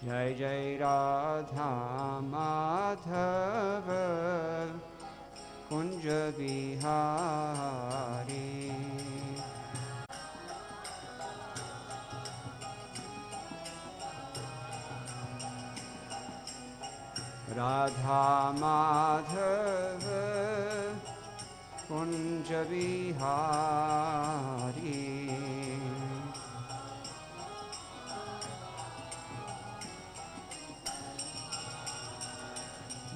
जय जय राधा माधव कुंज बिहारी। राधा माधव कुंज बिहारी।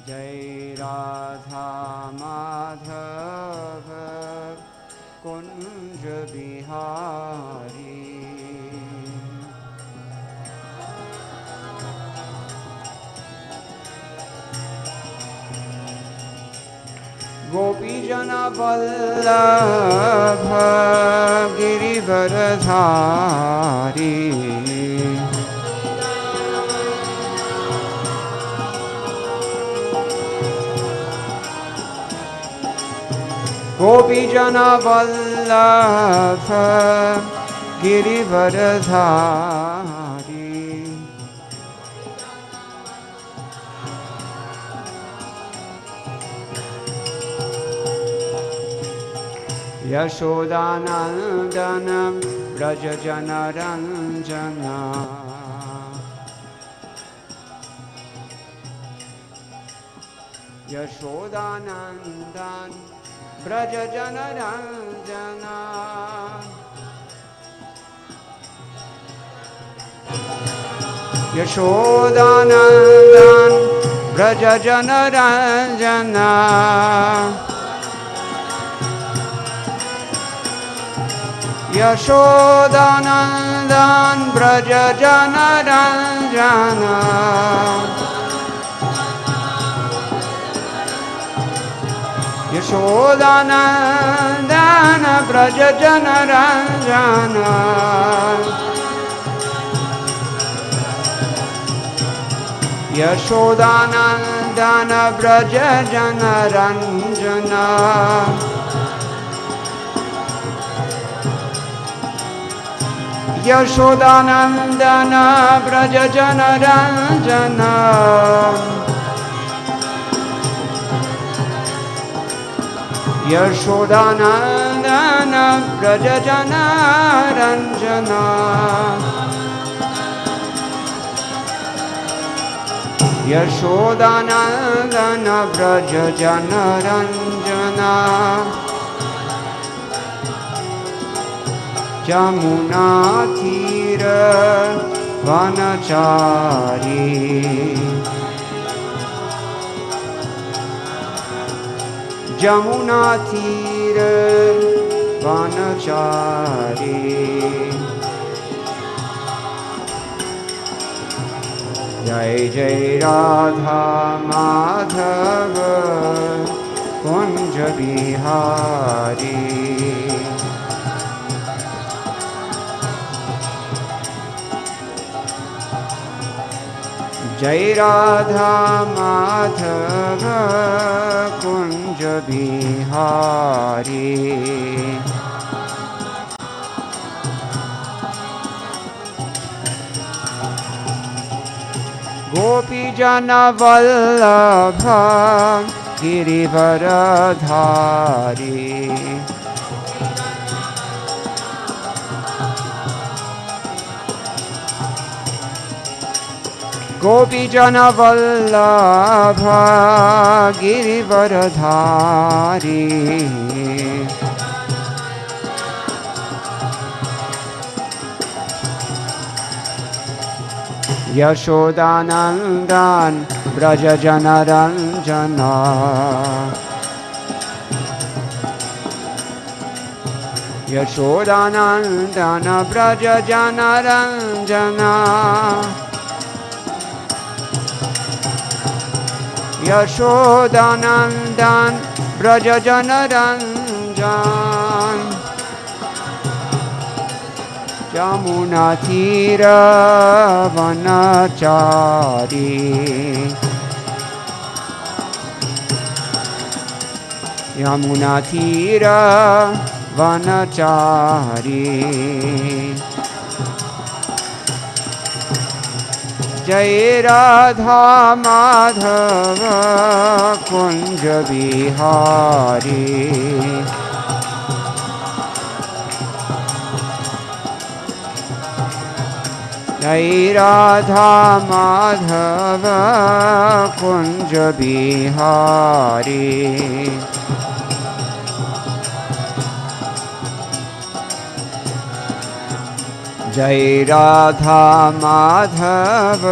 जय राधा माधव कुंज बिहारी। गोपीजन वल्लभ गिरिवरधारी। गोपीजन वल्लभ गिरिवरधारी। यशोदानंदन व्रज जनरंजन। यशोदानंदन व्रज जनरंजन। यशोदानंदन व्रज जनरंजन। यशोदानंदन व्रज जनरंजन। यशोदानंदन व्रज जनरंजन। यशोदानंदन व्रज जनरंजन। यशोदानंदन व्रज जनरंजन। यशोदानंदन व्रज जनरंजन। यशोदानंदन व्रज जनरंजन। जमुना तीर वनचारी। जमुना तीर वनचारी। जय जय राधा माधव कुंज बिहारी। जय राधा माधव कुंज बिहारी। गोपीजन वल्लभ गिरिवरधारी। गोपीजन वल्लभ गिरिवरधारी। यशोदानंदन व्रज जनरंजन। यशोदानंदन व्रज जनरंजन। यशोदानंदन व्रज जनरंजन। यमुना तीर वनचारी। यमुना तीर वनचारी। जय राधा माधव कुंज बिहारी। जय राधा माधव कुंज बिहारी। जय राधा माधव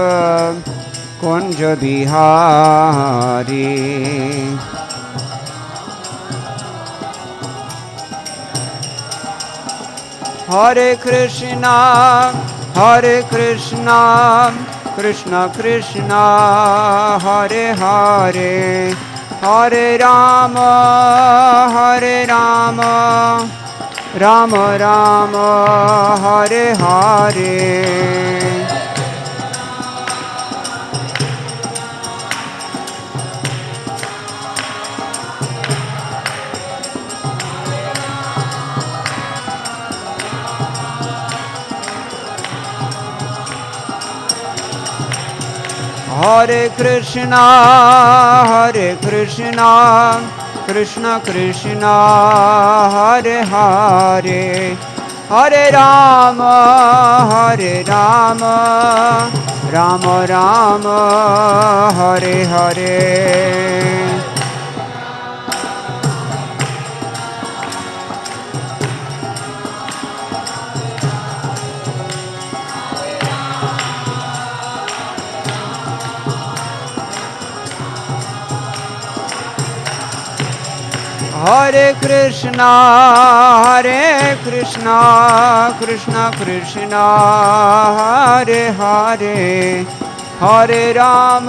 कुंज बिहारी। हरे कृष्णा कृष्ण कृष्ण हरे हरे, हरे राम राम राम हरे हरे। हरे कृष्णा कृष्ण कृष्ण हरे हरे, हरे राम राम राम हरे हरे। हरे कृष्णा कृष्ण कृष्ण हरे हरे, हरे राम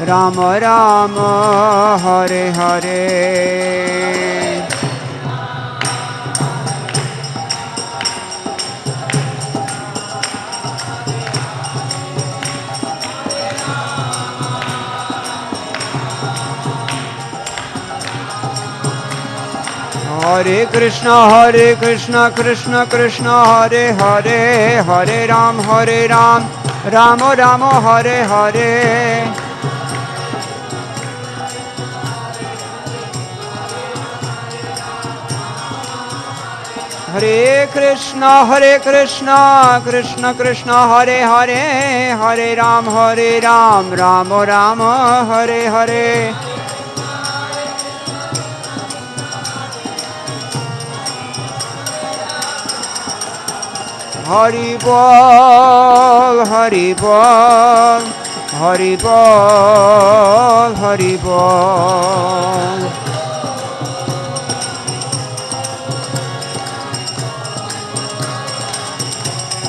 राम राम हरे हरे। हरे कृष्ण कृष्ण कृष्ण हरे हरे, हरे राम राम राम हरे हरे। हरे कृष्ण कृष्ण कृष्ण हरे हरे, हरे राम राम राम हरे हरे। हरि बोल हरि बोल हरि बोल हरि बोल।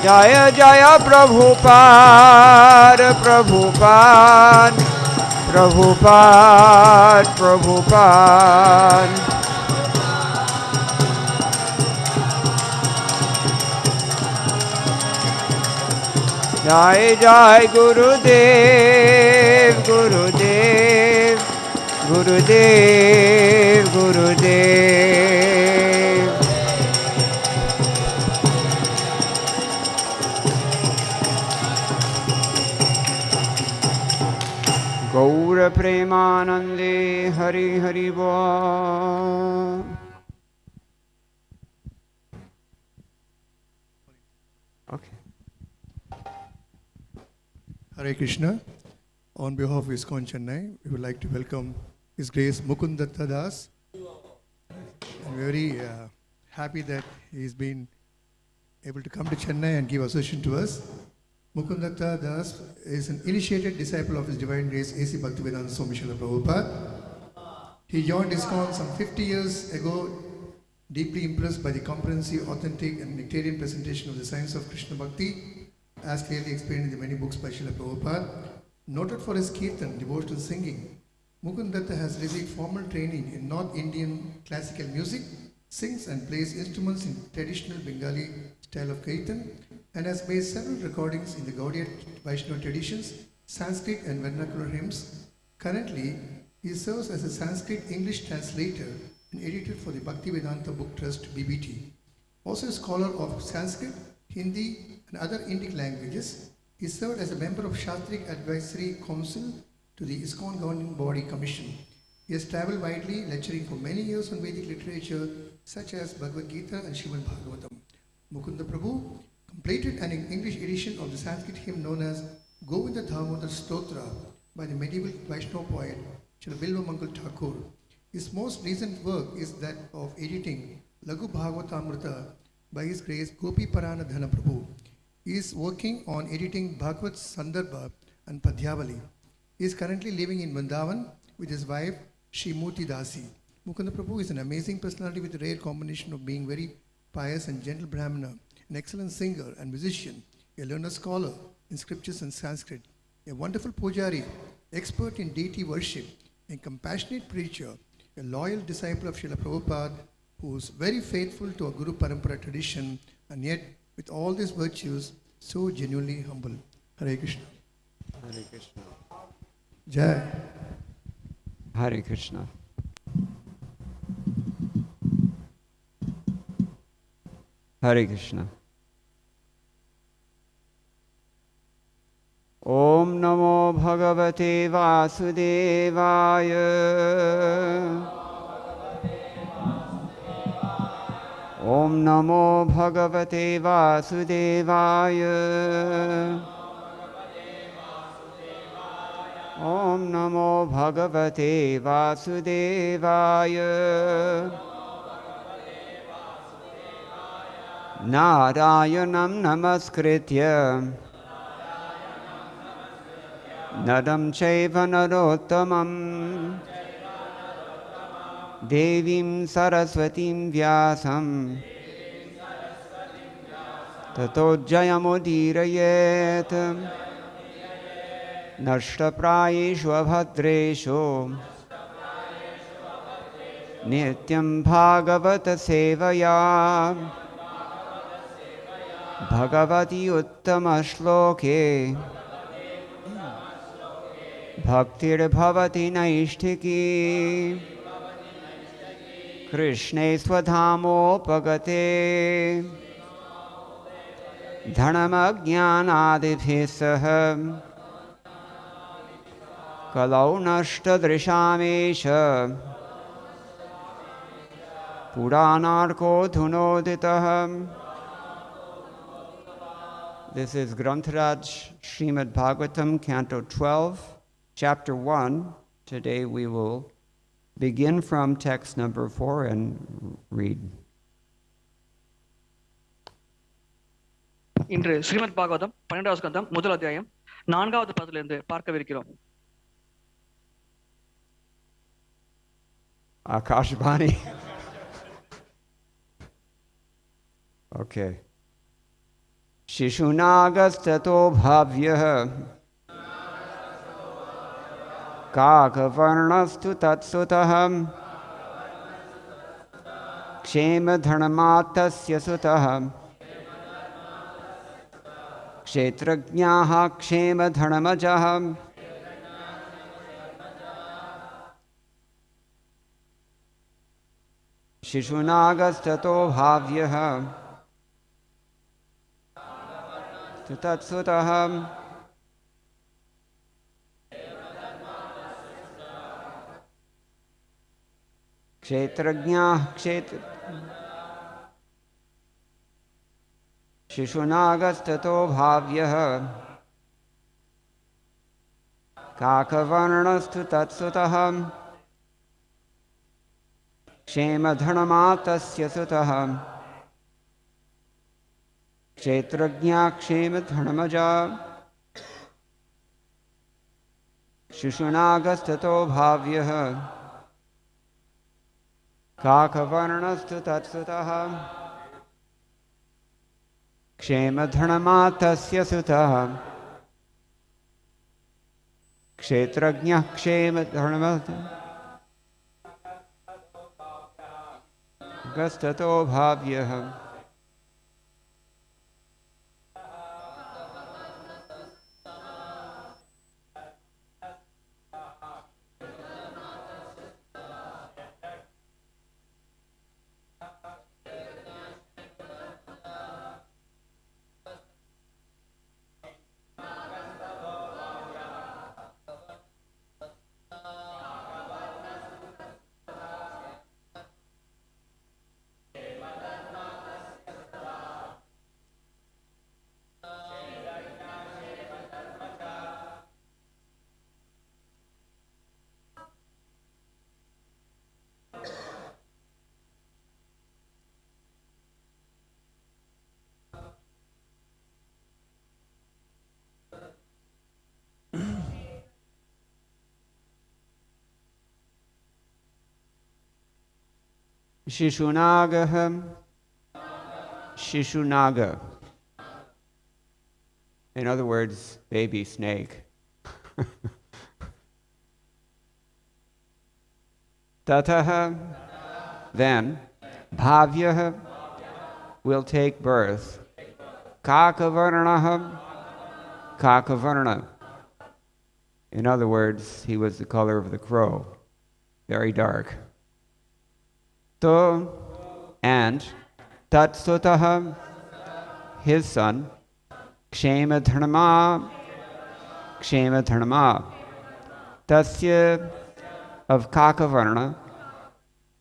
जय जय प्रभुपाद प्रभुपाद प्रभुपाद प्रभुपाद। जय जय गुरुदेव गुरुदेव गुरुदेव गुरुदेव। गौर प्रेमानंदे हरि हरि बोल। Hare Krishna. On behalf of ISKCON Chennai, we would like to welcome His Grace Mukundatta Das. I'm very happy that he's been able to come to Chennai and give association to us. Mukundatta Das is an initiated disciple of His Divine Grace A.C. Bhaktivedanta Swami Srila Prabhupada. He joined ISKCON some 50 years ago, deeply impressed by the comprehensive, authentic and nectarian presentation of the science of Krishna Bhakti, as clearly explained in the many books by Srila Prabhupada. Noted for his kirtan, devotional singing, Mukundatta has received formal training in North Indian classical music, sings and plays instruments in traditional Bengali style of kirtan, and has made several recordings in the Gaudiya Vaishnava traditions, Sanskrit and vernacular hymns. Currently, he serves as a Sanskrit English translator and editor for the Bhaktivedanta Book Trust BBT. Also a scholar of Sanskrit, Hindi, and other Indic languages. He served as a member of Shastric Advisory Council to the ISKCON Governing Body Commission. He has traveled widely, lecturing for many years on Vedic literature such as Bhagavad Gita and Srimad Bhagavatam. Mukunda Prabhu completed an English edition of the Sanskrit hymn known as Govinda Damodar Stotra by the medieval Vaishnava poet Sri Bilva Mangal Thakur. His most recent work is that of editing Laghu Bhagavatamrita by His Grace Gopi Parana Dhana Prabhu. He is working on editing Bhagavad Sandarbha and Padhyavali. He is currently living in Vrindavan with his wife Shrimati Dasi. Mukunda Prabhu is an amazing personality with a rare combination of being very pious and gentle Brahmana, an excellent singer and musician, a learned scholar in scriptures and Sanskrit, a wonderful pujari, expert in deity worship, a compassionate preacher, a loyal disciple of Srila Prabhupada, who is very faithful to a Guru Parampara tradition, and yet with all these virtues, so genuinely humble. Hare Krishna. Hare Krishna. Jai. Hare Krishna. Hare Krishna. Om Namo Bhagavate Vasudevaya. Om Namo Bhagavate Vasudevaya. Om Namo Bhagavate Vasudevaya. Narayanam Namaskritya Nadam Chaiva Narottamam Devim Saraswatim Vyasam Tato Jayamudirayet Nashtaprayeshu Abhadreshu Nityam Bhagavata Sevaya Bhagavati Uttama Shloke Bhaktir Bhavati Naishtiki Krishne Swadhamopagate Dhanamajnanadibhisah Kalau Nashtadrishamesha Puranarko Dhunoditah. This is Grantharaj Srimad Bhagavatam, Canto 12, Chapter 1. Today we will begin from text number 4 and read. இன்று ஸ்ரீமத் பாகவதம் 12வது ஸ்கந்தம் முதல் அத்தியாயம் 4வது பதத்திலிருந்து பார்க்கவிருக்கிறோம். Akashvani. Okay. Shishunagastato bhavyah Kakavarnastu tatsutaham Kshema dharmatasya sutaham Kshetrajnaha kshema dharmajaham Shishunagastato bhavyah Tatsutaham Kshetrajnah Shishunagastato bhavyah Kakavarnastu tatsutaham Kshema dharmatasya sutaham Kshetrajna kshema dharmaja Shishunagastato bhavyah Kakavarnastu tatsutah Kshema dharmatasya sutah Kshetrajna kshema dharmata Gastato bhavyah. Shishunagah. Shishunaga. In other words, baby snake. Tataha. Then Bhavyaha will take birth. Kakavarnaha. Kakavarna. In other words, he was the color of the crow, very dark. To and Tatsutaha, his son, Kshemadharma, Kshemadharma, Tasya of Kakavarna,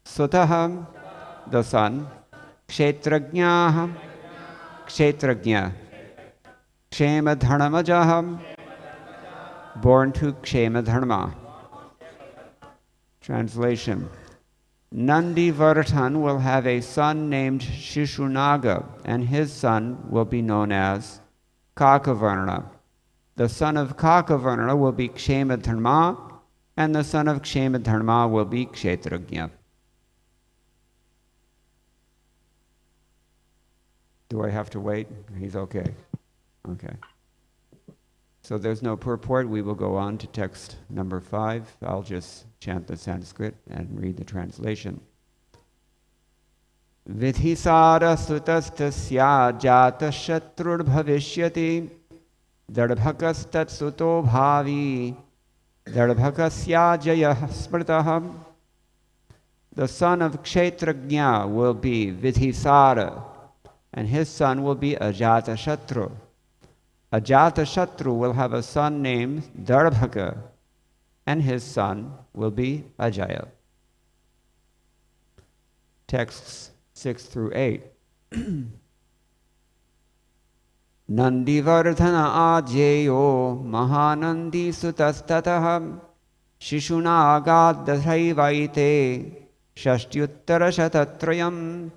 Sutaha, the son, Kshetrajnaha, Kshetrajna, Kshemadharmajaham, born to Kshemadharma. Translation. Nandivardhan will have a son named Shishunaga, and his son will be known as Kakavarna. The son of Kakavarna will be Kshemadharma, and the son of Kshemadharma will be Kshetrajna. Do I have to wait? He's okay. Okay. So there's no purport. We will go on to text number 5. I'll just chant the Sanskrit and read the translation. Vidhisara sutastasya jata shatrur bhavishyati darbhakas suto bhavi darbhakasya jayah smritaham. The son of Kshetrajna will be Vidhisara, and his son will be Ajatashatru. Ajatashatru will have a son named Darbhaka, and his son will be Ajaya. Texts 6 through 8. Nandivardhana ajeyo mahanandi sutastataha shishuna agadadhaivaite shashtyuttara shatatrayam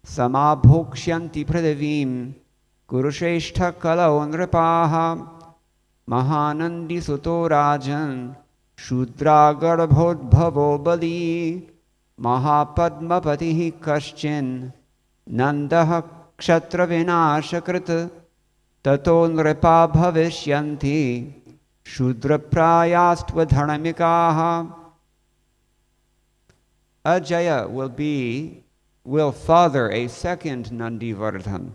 samabhoksyanti pradavim Kurusheshtha kalau nripaha mahanandi suto rajan shudra garbhodbhavo bali mahapadmapatihi kaschin nandaha ksatra vinashakrit tato nripa bhavishyanti shudra prayastva dharmikaha. Ajaya will father a second Nandivardhan,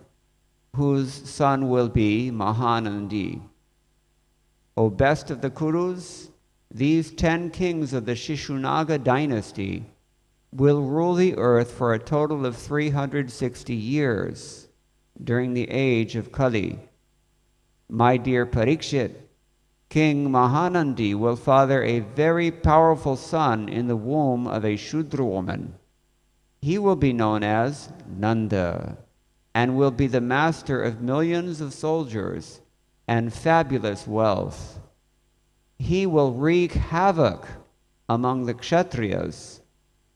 whose son will be Mahanandi. O best of the Kurus, these 10 kings of the Shishunaga dynasty will rule the earth for a total of 360 years during the age of Kali. My dear Parikshit, King Mahanandi will father a very powerful son in the womb of a Shudra woman. He will be known as Nanda, and will be the master of millions of soldiers and fabulous wealth. He will wreak havoc among the Kshatriyas,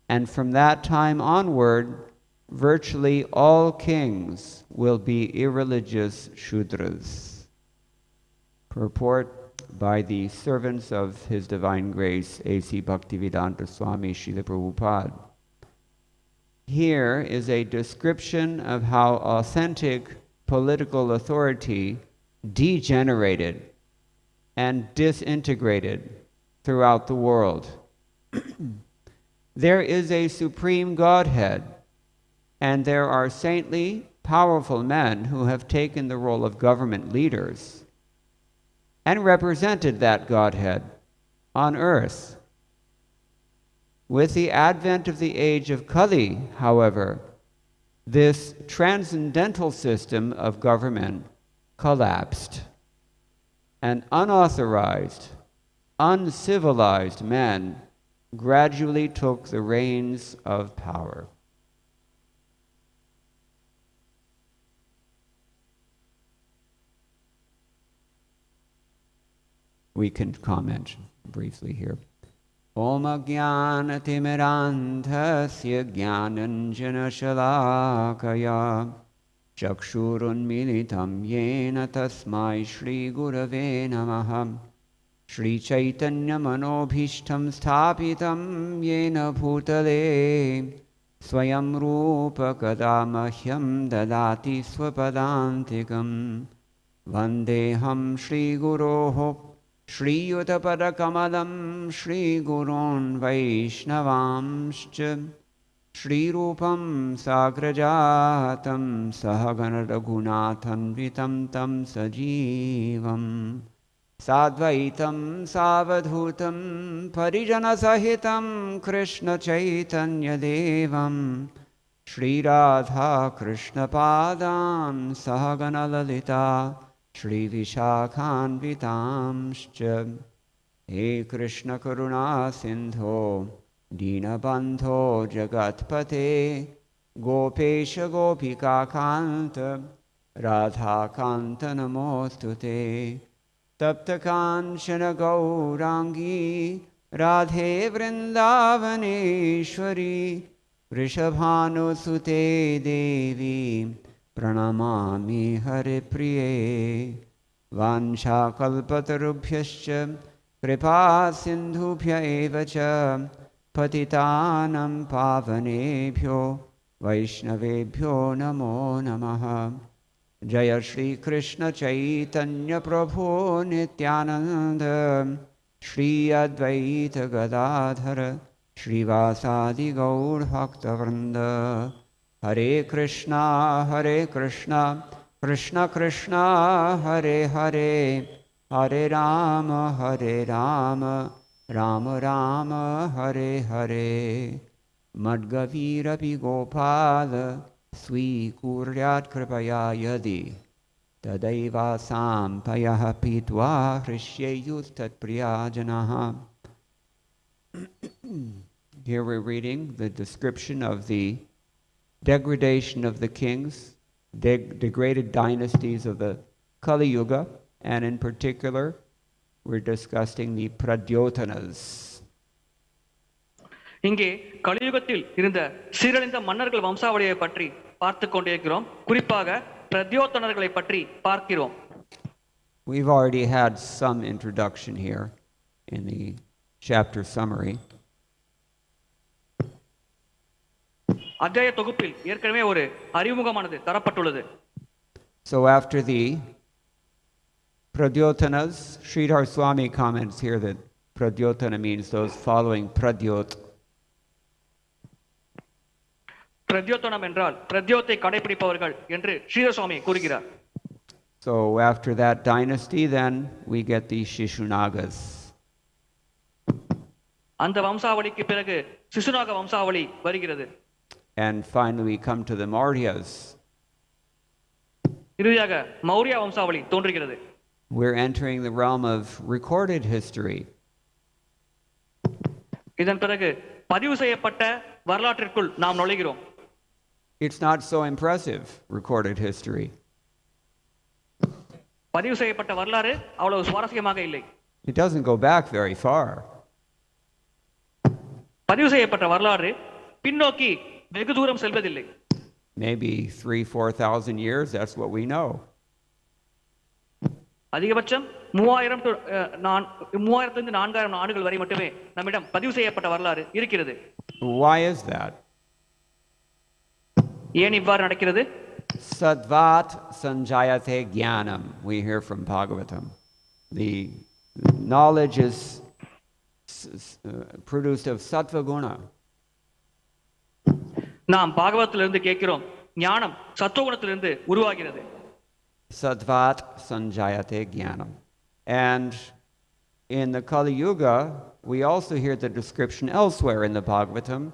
and from that time onward, virtually all kings will be irreligious Shudras. Purport by the servants of His Divine Grace, A.C. Bhaktivedanta Swami Srila Prabhupada. Here is a description of how authentic political authority degenerated and disintegrated throughout the world. There is a supreme Godhead, and there are saintly, powerful men who have taken the role of government leaders and represented that Godhead on earth. With the advent of the age of Kali, however, this transcendental system of government collapsed, and unauthorized, uncivilized men gradually took the reins of power. We can comment briefly here. Om Ajnanatimirandhasya Jnananjana Shalakaya Chakshurunmilitam Yena Tasmai Shri Gurave Namaha Shri Chaitanya Manobhishtam Sthapitam Yena Bhutale स्वयं रूप कदा मह्यं ददाति स्वपदान्तिकं वन्देऽहं श्रीगुरोः श्रीयुतपदकमलं श्रीगुरोन् वैष्णवांश्च श्रीरूपं साग्रजातं सहगणरघुनाथन्वितं तं सजीवम् साद्वैतं सावधूतं परिजनसहितं कृष्णचैतन्यदेवं श्रीराधाकृष्णपादान् सहगणललिता श्रीविशाखान्वितांश्च हे कृष्णकरुणासिन्धो दीनबन्धो जगत्पते गोपेश गोपिकान्त राधाकान्त नमोऽस्तु ते तप्तकाञ्चन गौराङ्गी राधे वृन्दावनेश्वरी वृषभानुसुते देवी प्रणमामि हरिप्रिये वाञ्छाकल्पतरुभ्यश्च कृपासिन्धुभ्य एव च पतितानं पावनेभ्यो वैष्णवेभ्यो नमो नमः जय श्री कृष्ण चैतन्य प्रभो नित्यानंद श्री अद्वैत गदाधर श्रीवासादि गौर भक्तवृंद हरे कृष्णा कृष्ण कृष्ण हरे हरे हरे राम राम राम हरे हरे मद्गवीरपि गोपाल स्वीकुर्यात् कृपया यदि तदैवासाम्पयः पीत्वा हृष्येयुस्तत्प्रिया जनाः. Here we're reading the description of the degradation of the kings, degraded dynasties of the Kali Yuga, and in particular, we're discussing the Pradyotanas. இங்கே கலியுகத்தில் இருந்த சீரழிந்த மன்னர்கள் வம்சாவளியை பற்றி பார்த்து கொண்டிருக்கிறோம். குறிப்பாக பிரத்யோத்தனர்களை பற்றி பார்க்கிறோம். We've already had some introduction here in the chapter summary. அத்தியாய தொகுப்பில் ஏற்கனவே ஒரு அறிமுகமானது தரப்பட்டுள்ளது. So after the Pradyotanas, Sridhar Swami comments here that Pradyotana means those following Pradyot. பிரத்யோத்தனம் என்றால் பிரத்யோத்தை கடைபிடிப்பவர்கள் என்று ஸ்ரீதர் சுவாமி கூறுகிறார். So after that dynasty, then we get the Shishunagas. அந்த வம்சாவளிக்கு பிறகு சிசுநாக வம்சாவளி வருகிறது. And finally we come to the Mauryas. இறுதியாக மௌரிய வம்சாவளி தோன்றுகிறது. We're entering the realm of recorded history. இதன் பிறகு பதிவு செய்யப்பட்ட வரலாற்றிற்குள் நாம் நுழைகிறோம். It's not so impressive, recorded history. பதிவு செய்யப்பட்ட வரலாறு அவ்வளவு சுவாரஸ்யமாக இல்லை. It doesn't go back very far. பதிவு செய்யப்பட்ட வரலாறு பின்னோக்கி வெகு தூரம் செல்வதில்லை. Maybe 3,000-4,000 years, that's what we know. அதிகபட்சம் 3000 to 4000 ஆண்டுகள் வரை மட்டுமே நம்மிடம் பதிவு செய்யப்பட்ட வரலாறு இருக்கிறது. Why is that? ஏன் இவ்வாறு நடக்கிறது? Sattvat sanjayate jnanam, we hear from Bhagavatam. The knowledge is produced of sattva guna. நாம் பாகவத்திலிருந்து கேட்கிறோம், ஞானம் சத்துவகுணத்திலிருந்து உருவாகிறது. Sattvat sanjayate jnanam. And in the Kali Yuga, we also hear the description elsewhere in the Bhagavatam.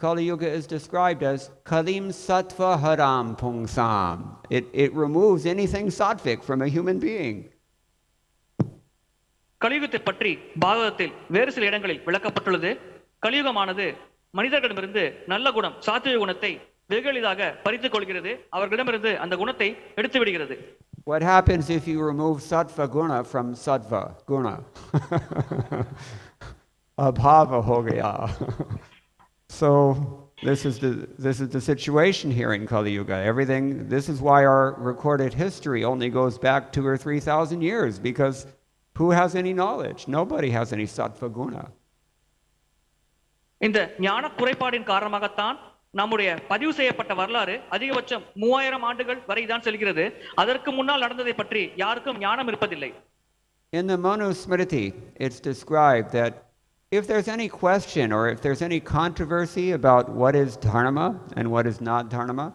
Kali Yuga is described as Kalim Sattva Haram Pungsam. It removes anything sattvic from a human being. கலியுகத்தை பற்றி பாகவதத்தில் வேறு சில இடங்களில் விளக்கப்பட்டுள்ளது. கலியுகமானது மனிதர்களிடமிருந்து நல்ல குணம் சாத்விக குணத்தை வெகு எளிதாக பறித்துக் கொள்கிறது. அவர்களிடமிருந்து அந்த குணத்தை எடுத்து விடுகிறது. What happens if you remove sattva guna from sattva guna? Abhava ho gaya. So this is the situation here in Kali Yuga. This is why our recorded history only goes back 2,000 or 3,000 years, because who has any knowledge? Nobody has any sattva guna. இந்த ஞான குறைபாடின் காரணமாகத்தான் நம்முடைய பதிவு செய்யப்பட்ட வரலாறு அதிகபட்சம் 3000 ஆண்டுகள் வரை தான் செல்கிறது. அதற்கு முன்னால் நடந்ததை பற்றி யாருக்கும் ஞானம் இருப்பதில்லை. In the Manusmriti, it's described that if there's any question or if there's any controversy about what is dharma and what is not dharma,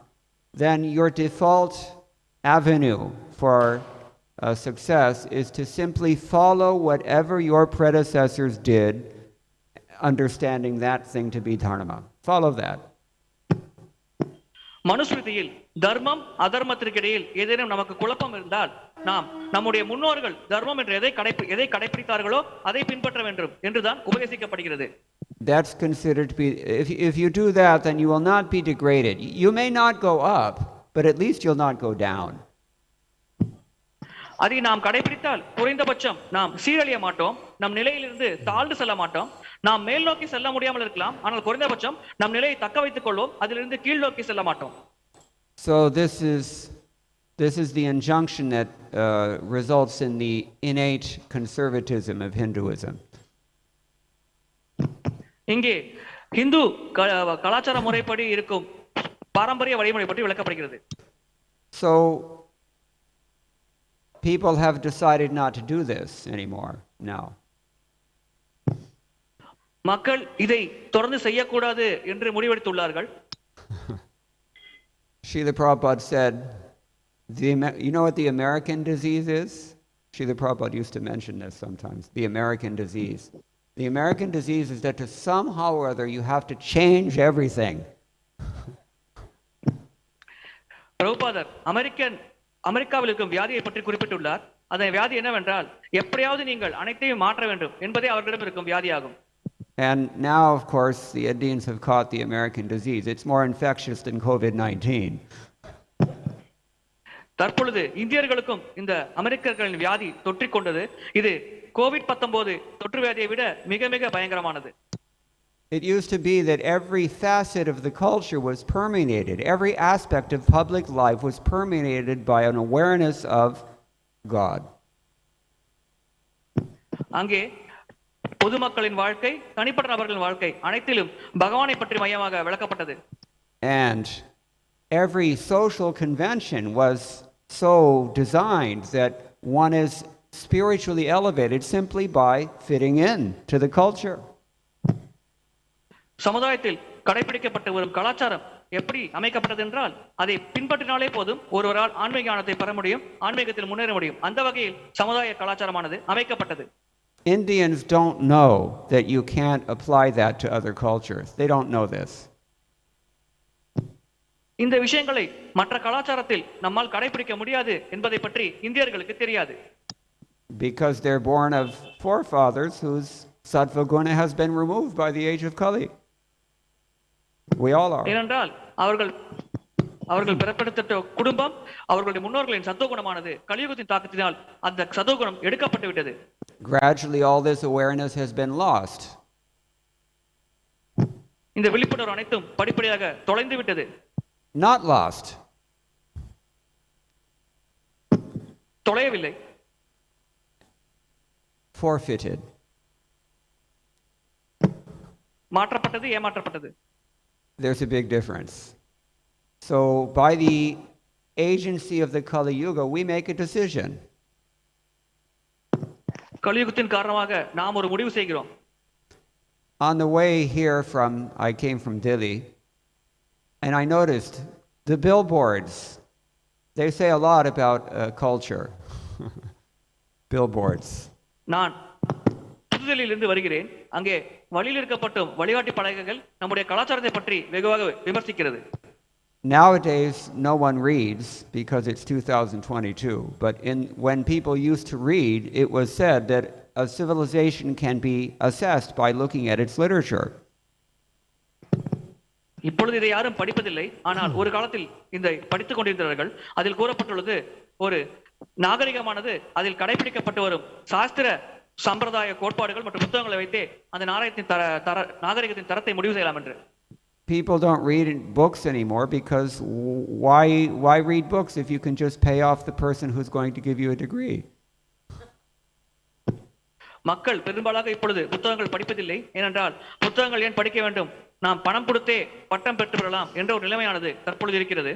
then your default avenue for success is to simply follow whatever your predecessors did, understanding that thing to be dharma. Follow that. மனுஸ்மிருதியில் தர்மம் அதர்மத்திற்கிடையில் ஏதேனும் நமக்கு குழப்பம் இருந்தால் நாம் நம்முடைய முன்னோர்கள் தர்மம் என்று எதை கடைபிடித்தார்களோ அதை பின்பற்ற வேண்டும் என்றுதான் உபதேசிக்கப்படுகிறது. That's considered to be, if you do that, then you will not be degraded. You may not go up, but at least you'll not go down. அதை நாம் கடைபிடித்தால் குறைந்தபட்சம் நாம் சீரழிய மாட்டோம், நம் நிலையிலிருந்து தாழ்ந்து செல்ல மாட்டோம். நாம் மேல் நோக்கி செல்ல முடியாமல் இருக்கலாம், ஆனால் குறைந்தபட்சம் நம் நிலையை தக்க வைத்துக் கொள்வோம், அதிலிருந்து கீழ் நோக்கி செல்ல மாட்டோம். So this is the injunction that results in the innate conservatism of Hinduism. இங்கே ஹிந்து கலாச்சார முறைப்படி இருக்கும் பாரம்பரிய வழிமுறை பற்றி விளக்கப்படுகிறது. So people have decided not to do this anymore now. மக்கள் இதை தொடர்ந்து செய்யக்கூடாது என்று முடிவெடுத்துள்ளார்கள். Srila Prabhupada said, you know what the American disease is? Srila Prabhupada used to mention this sometimes, the American disease. The American disease is that to somehow or other you have to change everything. பிரபுபாதர் அமெரிக்காவில் இருக்கும் வியாதியை பற்றி குறிப்பிட்டுள்ளார். அந்த வியாதி என்னவென்றால் எப்படியாவது நீங்கள் அனைத்தையும் மாற்ற வேண்டும் என்பதே அவர்களிடம் இருக்கும் வியாதியாகும். And now, of course, the Indians have caught the American disease. It's more infectious than COVID-19. தற்பொழுது இந்தியர்களுக்கும் இந்த அமெரிக்கர்களின் வியாதி தொற்றிக் கொண்டது. இது கோவிட்-19 தொற்று வியாதியை விட மிக மிக பயங்கரமானது. It used to be that every facet of the culture was permeated. Every aspect of public life was permeated by an awareness of God. அங்கே பொதுமக்களின் வாழ்க்கை, தனிப்பட்ட நபர்களின் வாழ்க்கை அனைத்திலும் பகவானை பற்றி மையமாக விளக்கப்பட்டது. And every social convention was so designed that one is spiritually elevated simply by fitting in to the culture. சமுதாயத்தில் கடைபிடிக்கப்பட்ட ஒரு கலாச்சாரம் எப்படி அமைக்கப்பட்டது என்றால் அதை பின்பற்றினாலே போதும் ஒருவரால் ஆன்மீக ஞானத்தை பெற முடியும், ஆன்மீகத்தில் முன்னேற முடியும். அந்த வகையில் சமுதாய கலாச்சாரமானது அமைக்கப்பட்டது. Indians don't know that you can't apply that to other cultures. They don't know this. இந்த விஷயங்களை மற்ற கலாச்சாரத்தில் நம்மால் கடைபிடிக்க முடியாது என்பதை பற்றி இந்தியர்களுக்கு தெரியாது. Because they're born of forefathers whose sattva guna has been removed by the age of Kali. We all are. ஏனென்றால் அவர்கள் பிறப்பெடுத்த குடும்பம், அவர்களுடைய முன்னோர்களின் சத்துவகுணமானது கலியுகத்தின் தாக்கத்தினால் அந்த சத்துவகுணம் எடுக்கப்பட்டு விட்டது. Gradually all this awareness has been lost. இந்த விழிப்புணர்வு அனைத்தும் படிப்படியாக தொலைந்து விட்டது. Not lost. தொலையவில்லை. Forfeited. மாற்றப்பட்டது, ஏமாற்றப்பட்டது. There's a big difference. So by the agency of the Kali Yuga, we make a decision. கலியுகத்தின் காரணமாக நாம் ஒரு முடிவு செய்கிறோம். On the way here I came from Delhi, and I noticed the billboards. They say a lot about culture. Billboards. நான் புதுதில்லியிலிருந்து வருகிறேன். அங்கே வழியில் இருக்கப்பட்டும் வழிகாட்டி பலகைகள் நம்முடைய கலாச்சாரத்தை பற்றி வெகுவாக விமர்சிக்கிறது. Nowadays, no one reads because it's 2022. But when people used to read, it was said that a civilization can be assessed by looking at its literature. இப்பொழுது இதை யாரும் படிப்பதில்லை. ஆனால் ஒரு காலத்தில் இதை படித்துக் கொண்டிருந்தார்கள். அதில் கூறப்பட்டுள்ளது ஒரு நாகரிகமானது அதில் கடைபிடிக்கப்பட்டு வரும் சாஸ்திர சம்பிரதாய கோட்பாடுகள் மற்றும் புத்தகங்களை வைத்தே அந்த நாகரிகத்தின் தரத்தை முடிவு செய்யலாம் என்று. People don't read books anymore because why read books if you can just pay off the person who's going to give you a degree? மக்கள் பெரும்பாலாக இப்பொழுது புத்தகங்கள் படிப்பதில்லை. ஏனென்றால் புத்தகங்கள் ஏன் படிக்க வேண்டும்? நாம் பணம் கொடுத்தே பட்டம் பெற்று பெறலாம் என்ற ஒரு நிலைமையானது தற்பொழுது இருக்கிறது.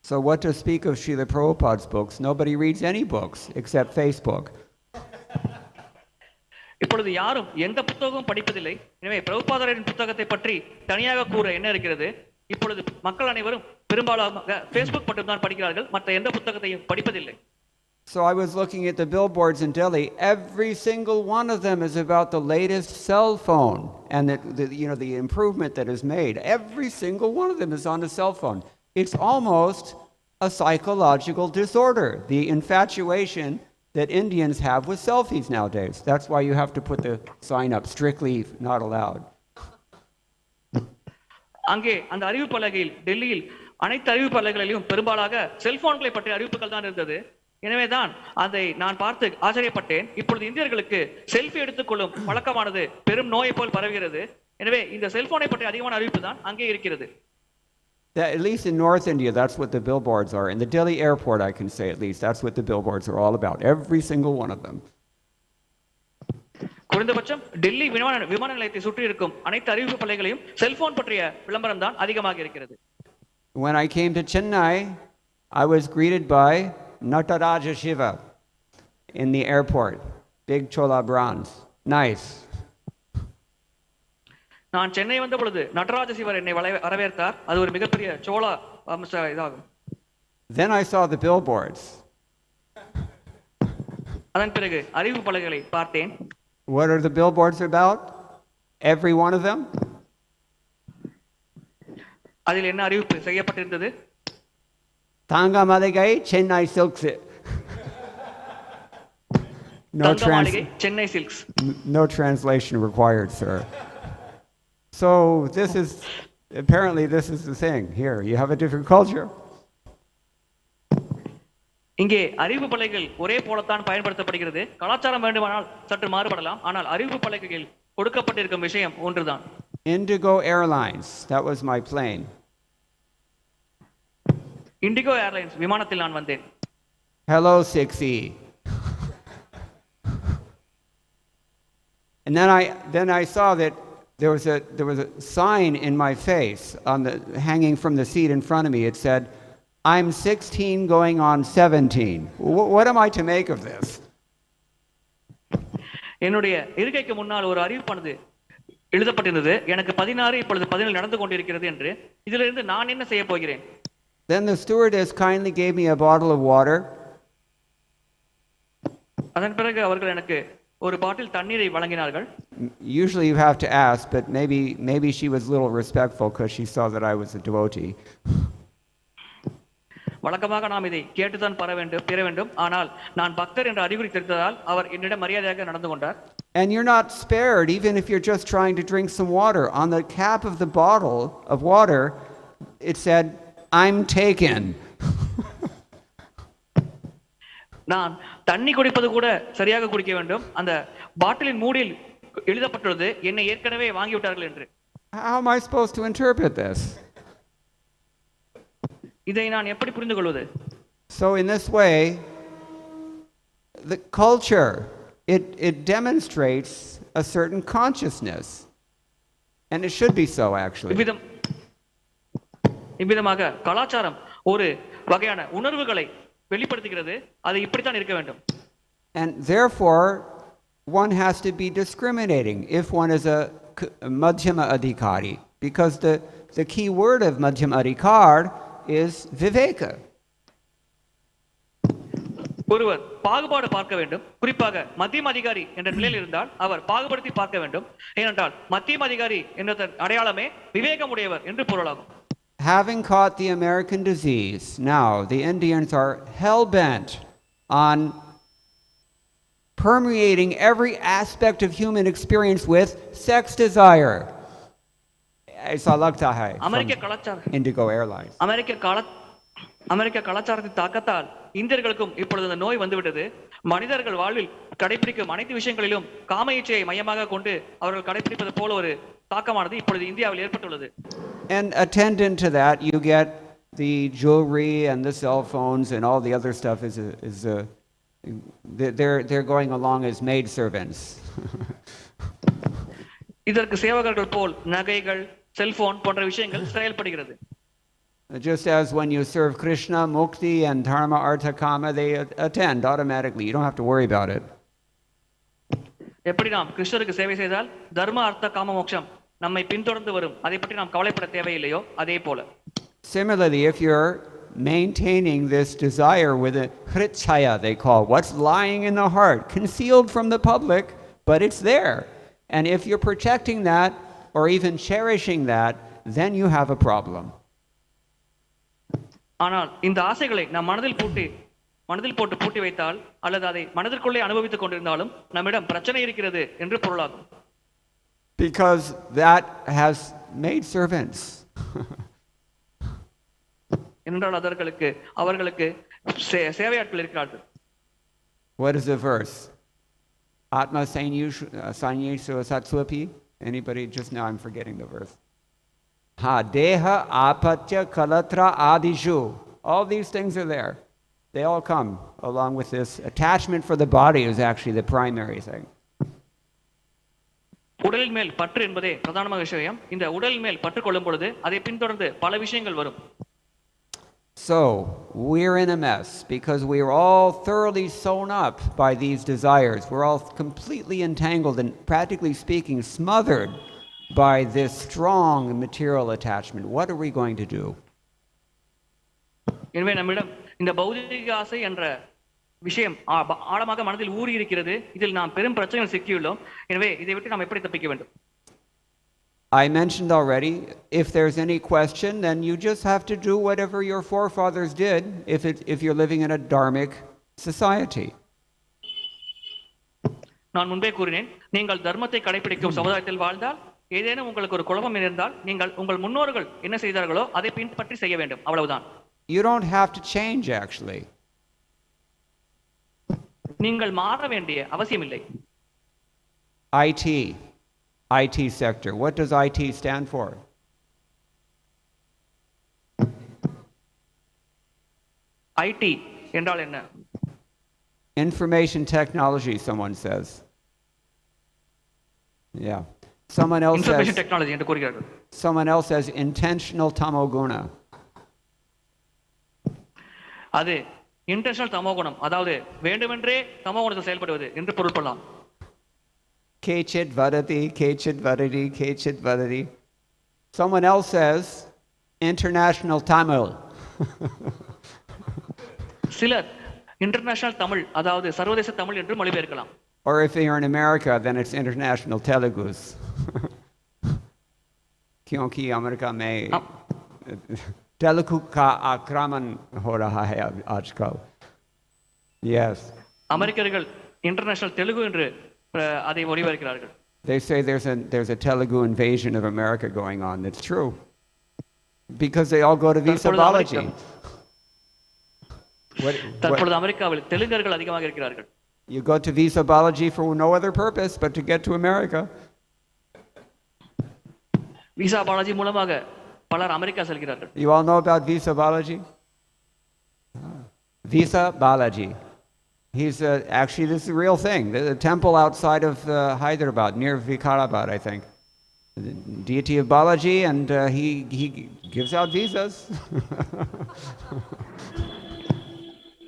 So what to speak of Srila Prabhupada's books? Nobody reads any books except Facebook. இப்பொழுது யாரும் எந்த புத்தகமும் படிப்பதில்லை. எனவே பிரபுபாதரின் புத்தகத்தை பற்றி தனியாக கூற என்ன இருக்கிறது? இப்பொழுது மக்கள் அனைவரும் பெரும்பாலாக Facebook மட்டும்தான் படிக்கிறார்கள், மற்ற எந்த புத்தகத்தையும் படிப்பதில்லை. So I was looking at the billboards in Delhi. Every single one of them is about the latest cell phone and the improvement that is made. Every single one of them is on a cell phone. It's almost a psychological disorder, the infatuation that Indians have with selfies nowadays. That's why you have to put the sign up, strictly not allowed. அங்கே அந்த அறிவிப்பு பலகையில், டெல்லியில் அனைத்து அறிவிப்பு பலகைகளிலும் பெரும்பாலாக செல்போன்களை பற்றிய அறிவிப்புகள் தான் இருந்தது. எனவேதான் அதை நான் பார்த்து ஆச்சரியப்பட்டேன். இப்பொழுது இந்தியர்களுக்கு செல்ஃபி எடுத்துக்கொள்ளும் பழக்கமானது பெரும் நோயை போல் பரவுகிறது. எனவே இந்த செல்போனை பற்றிய அதிகமான அறிவிப்பு தான் அங்கே இருக்கிறது. At least in North India, that's what the billboards are. In the Delhi airport, I can say at least, that's what the billboards are all about. Every single one of them. குறைந்தபட்சம் டெல்லி விமான நிலையத்தை சுற்றி இருக்கும் அனைத்து அறிவிப்பு பலகைகளையும் cellphone பற்றிய விளம்பரம் தான் அதிகமாக இருக்கிறது. When I came to Chennai, I was greeted by Nataraja Shiva in the airport. Big chola bronze. Nice. நான் சென்னை வந்த பொழுது நடராஜ சிவர் என்னை வரவேற்றார். அது ஒரு மிகப்பெரிய சோளா இதாகும். Then I saw the billboards. அதன் பிறகு அறிவிப்பு பலகைகளை பார்த்தேன். What are the billboards about? Every one of them? அதில் என்ன அறிவிப்பு செய்யப்பட்டிருந்தது? Tanga Maligai, Chennai Silks. Chennai Silks. No translation required, sir. So this is the thing here. You have a different culture. இங்கே அறிவிப்பு பலகைகள் ஒரே போலத்தான் பயன்படுத்தப்படுகிறது. கலாச்சாரம் வேண்டுமானால் சற்று மாறுபடலாம், ஆனால் அறிவிப்பு பலகைகள் கொடுக்கப்பட்டிருக்கும் விஷயம் ஒன்றுதான். Indigo Airlines, that was my plane. Indigo Airlines விமானத்தில் நான் வந்தேன். Hello 6E. And then I saw that there was a sign in my face hanging from the seat in front of me. It said, "I'm 16 going on 17." What am I to make of this? என்னுடைய இருக்கைக்கு முன்னால் ஒரு அறிவிப்பானது எழுதப்பட்டிருந்தது. எனக்கு 16, இப்பொழுது 17 நடந்து கொண்டிருக்கிறது என்று. இதிலிருந்து நான் என்ன செய்ய போகிறேன்? Then the stewardess kindly gave me a bottle of water. அதன் பிறகு அவர்கள் எனக்கு ஒரு பாட்டில் தண்ணீரை வழங்கினார்கள். Usually you have to ask, but maybe she was a little respectful because she saw that I was a devotee. வழக்கமாக நாம் இதை கேட்டுதான் பெற வேண்டும். ஆனால் நான் பக்தர் என்ற அறிகுறி தெரிந்ததால் அவர் என்னிடம் மரியாதையாக நடந்து கொண்டார். And you're not spared even if you're just trying to drink some water. On the cap of the bottle of water, it said, "I'm taken." நான் தண்ணி குடிப்பது கூட சரியாக குடிக்க வேண்டும். அந்த பாட்டிலின் மூடியில் எழுதப்பட்டுள்ளது, என்னை ஏற்கனவே வாங்கிவிட்டார்கள் என்று. How am I supposed to interpret this? இதை நான் எப்படி புரிந்து கொள்வது? So in this way, the culture, it demonstrates a certain consciousness. And it should be so, actually. இவ்விதமாக கலாச்சாரம் ஒரு வகையான உணர்வுகளை வெளிப்படுத்துகிறது. அது இப்படித்தான் இருக்க வேண்டும். And therefore, one has to be discriminating if one is a Madhyama Adhikari, because the key word of Madhyama Adhikar is Viveka. ஒருவர் பாகுபாடு பார்க்க வேண்டும். குறிப்பாக மத்தியம அதிகாரி என்ற நிலையில் இருந்தால் அவர் பாகுபடுத்தி பார்க்க வேண்டும். ஏனென்றால் மத்தியம அதிகாரி என்ற அடையாளமே விவேகம் உடையவர் என்று பொருளாகும். Having caught the American disease, now the Indians are hell-bent on permeating every aspect of human experience with sex desire. Aisa lagta hai. Indigo Airlines. அமெரிக்க கலாச்சாரத்தின் தாக்கத்தால் இந்தியர்களுக்கும் இப்பொழுது அந்த நோய் வந்துவிட்டது. மனிதர்கள் வாழ்வில் கடைபிடிக்கும் அனைத்து விஷயங்களிலும் காம இச்சையை மையமாக கொண்டு அவர்கள் கடைபிடிப்பது போல ஒரு தாக்கமானது இப்பொழுது இந்தியாவில் ஏற்பட்டுள்ளது. And attendant to that, you get the jewelry and the cell phones and all the other stuff they're going along as maid servants. இதற்கு சேவகர்கள் போல் நகைகள், செல்போன் போன்ற விஷயங்கள் செயல்படுகிறது. Just as when you serve Krishna, Mukti, and Dharma, Artha, Kama, they attend automatically. You don't have to worry about it. எப்படி நாம் கிருஷ்ணருக்கு சேவை செய்தால் தர்ம அர்த்த காம மோட்சம் நம்மை பின்தொடர்ந்து வரும், அதை பற்றி நாம் கவலைப்பட தேவையில்லையோ அதே போல. Similarly, if you're maintaining this desire with a hritchaya, they call what's lying in the heart, concealed from the public, but it's there. And if you're protecting that or even cherishing that, then you have a problem. ஆனால் இந்த ஆசைகளை நாம் மனதில் போட்டு பூட்டி வைத்தால் அல்லது அதை மனதிற்குள்ளே அனுபவித்துக் கொண்டிருந்தாலும் நம்மிடம் பிரச்சனை இருக்கிறது என்று பொருளாகும். Because that has made servants. என்றால் அவர்களுக்கு சேவையாட்கள் இருக்கிறார்கள். What is the verse? Atma Sanyesu Satswapi? Anybody? Just now I'm forgetting the verse. Ha deha apatya kalatra adishu. All these things are there. They all come along with this. Attachment for the body is actually the primary thing. உடலின் மேல் பற்று என்பதே பிரதானமான விஷயம். இந்த உடலின் மேல் பற்று கொள்ளும் பொழுது அதை பின்தொடர்ந்து பல விஷயங்கள் வரும். So, we're in a mess because we're all thoroughly sewn up by these desires. We're all completely entangled and, practically speaking, smothered by this strong material attachment. What are we going to do? எனவே நம்மிடம் இந்த பௌதிக ஆசை என்ற விஷயம் ஆழமாக மனதில் ஊறி இருக்கிறது. இதில் நாம் பெரும் பிரச்சனைகள் சிக்கியுள்ளோம். எனவே இதை விட்டு நாம் எப்படி தப்பிக்க வேண்டும்? I mentioned already, if there's any question, then you just have to do whatever your forefathers did if you're living in a dharmic society. நான் முன்பே கூறினேன், நீங்கள் தர்மத்தை கடைபிடிக்கும் சமுதாயத்தில் வாழ்ந்தால் ஏதேனும் உங்களுக்கு ஒரு குழப்பம் இருந்தால் நீங்கள் உங்கள் முன்னோர்கள் என்ன செய்தார்களோ அதை பின்பற்றி செய்ய வேண்டும், அவ்வளவுதான். You don't have to change actually. நீங்கள் மாற வேண்டிய அவசியம் இல்லை. IT sector. What does IT stand for? IT என்றால் என்ன? Information technology, someone says. Yeah. Someone else Information says technology என்று கூறுகிறார்கள். Someone else says intentional tamoguna. அது இன்டென்ஷனல் தமோகுணம், அதாவது வேண்டுமென்றே தமோகுணத்தில் செயல்படுவது என்று பொருள்படலாம். Kechit vadati. Someone else says international Tamil. சிலர் இன்டர்நேஷனல் தமிழ், அதாவது சர்வதேச தமிழ் என்று மொழிபெயர்க்கலாம். Or if you're in America, then it's international Telugus. Kyonki America mein Telugu ka akraman ho raha hai aajkal. Yes. அமெரிக்கர்கள் இன்டர்நேஷனல் தெலுங்கு என்று அதை மொழிபெயர்க்கிறார்கள். They say there's a Telugu invasion of America going on. That's true. Because they all go to Visabalaji. தற்பொழுது அமெரிக்காவில் தெலுங்கர்கள் அதிகமாக இருக்கிறார்கள். You go to Visabalaji for no other purpose but to get to America. Visa Balaji மூலமாக பலர் America செல்கிறார்கள். You all know about Visabalaji? Visabalaji. He's actually, this is a real thing. There's a temple outside of Hyderabad, near Vikarabad, I think. The deity of Balaji, and he gives out visas.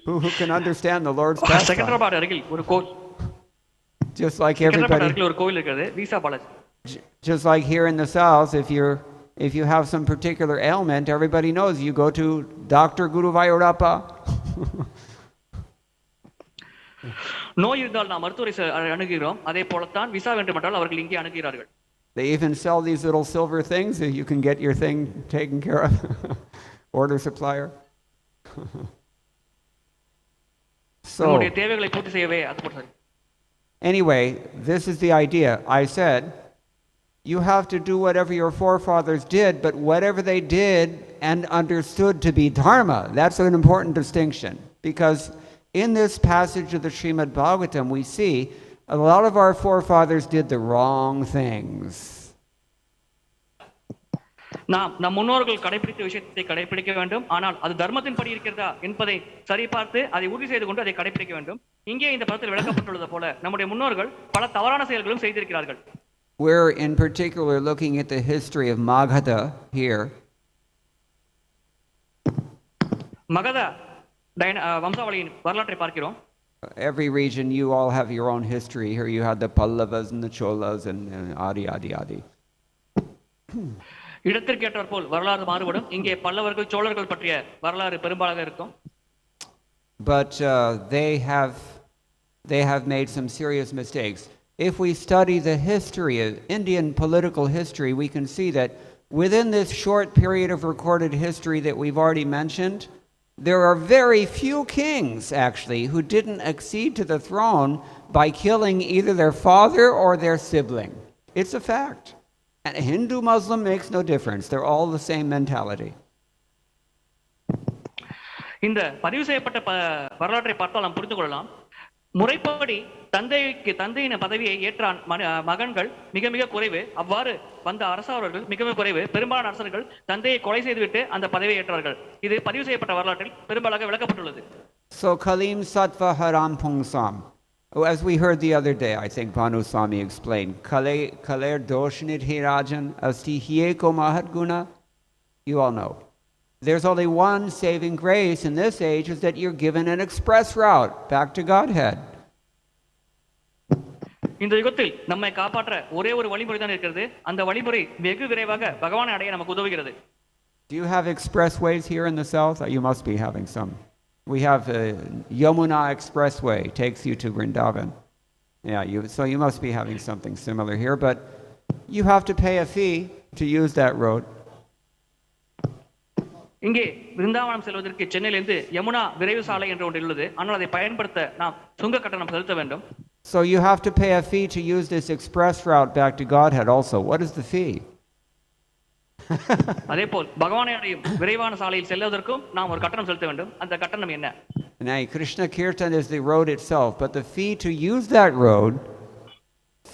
Who can understand the Lord's pastime? Secunderabad அருகில் ஒரு கோயில், Just like everybody. அருகில் ஒரு கோயில் இருக்கிறது, visa Balaji. Just like here in the South, if you have some particular ailment, everybody knows you go to Dr. Guru Vayurappa. நோய் இருந்தால் நாம் மருத்துவரை அணுகிறோம், அதே போலத்தான் விசா வேண்டுமென்றால் அவர்கள் இங்கே அணுகிறார்கள். They even sell these little silver things that you can get your thing taken care of. Order supplier. So நம்முடைய தேவைகளை பூர்த்தி செய்யவே அது போன்றது. Anyway, this is the idea. I said you have to do whatever your forefathers did, but whatever they did and understood to be dharma. That's an important distinction, because in this passage of the Srimad Bhagavatam, we see a lot of our forefathers did the wrong things. நம் முன்னோர்கள் கடைபிடித்த விஷயத்தை கடைபிடிக்க வேண்டும், ஆனால் அது தர்மத்தின் படி இருக்கிறதா என்பதை சரி பார்த்து அதை உறுதி செய்து கொண்டு அதை கடைபிடிக்க வேண்டும். இங்கே இந்த படத்தில் விளக்கப்பட்டுள்ளது போல நம்முடைய முன்னோர்கள் பல தவறான செயல்களும் செய்திருக்கிறார்கள். We're in particular looking at the history of Magadha here. Magadha வம்சாவளியின் வரலாற்றை பார்க்கிறோம். Every region, you all have your own history. Here you had the Pallavas and the Cholas and adi, adi, adi. இடத்திற்கு ஏற்றாற்போல் வரலாறு மாறுபடும். இங்கே பல்லவர்கள் சோழர்கள் பற்றிய வரலாறு பெரும்பாலாக இருக்கும். But they have made some serious mistakes. If we study the history of Indian political history, we can see that within this short period of recorded history that we've already mentioned, there are very few kings, actually, who didn't accede to the throne by killing either their father or their sibling. It's a fact. And Hindu, Muslim makes no difference. They're all the same mentality. இந்த பதிவு செய்யப்பட்ட வரலாற்றை பார்த்தால் நாம் புரிந்து கொள்ளலாம். முறைப்படி தந்தையின் பதவியை ஏற்ற மகன்கள் மிக மிக குறைவு. அவ்வாறு வந்த அரசர்கள் மிக மிக குறைவு. பெரும்பாலான அரசர்கள் தந்தையை கொலை செய்துவிட்டு அந்த பதவியை ஏற்றார்கள். இது பதிவு செய்யப்பட்ட வரலாற்றில் பெரும்பாலாக விளக்கப்பட்டுள்ளது. So Kalim Sattva Haram Pungsam. As we heard the other day, I think Bhanu Swami explained, Kaler Doshnit Hirajan Asti Hieko Mahat Guna. You all know. There's only one saving grace in this age, is that you're given an express route back to Godhead. இந்த யுகத்தில் நம்மை காப்பாற்ற ஒரே ஒரு வழிமுறை தான் இருக்கிறது. அந்த வழிமுறை வெகு விரைவாக பகவானை அடைய நமக்கு உதவுகிறது. Do you have expressways here in the south? You must be having some. We have Yamuna Expressway, takes you to Vrindavan. Yeah, so you must be having something similar here, but you have to pay a fee to use that road. இங்கே விருந்தாவனம் செல்வதற்கு சென்னையிலிருந்து யமுனா விரைவு சாலை என்று ஒன்று உள்ளது. ஆனால் அதை பயன்படுத்த நாம் சுங்க கட்டணம் செலுத்த வேண்டும். So you have to pay a fee to use this express route back to Godhead also. What is the fee? அதேபோல் பகவானை அடையும் விரைவான சாலையில் செல்வதற்கும் நாம் ஒரு கட்டணம் செலுத்த வேண்டும். அந்த கட்டணம் என்ன? Now Krishna Kirtan is the road itself, but the fee to use that road,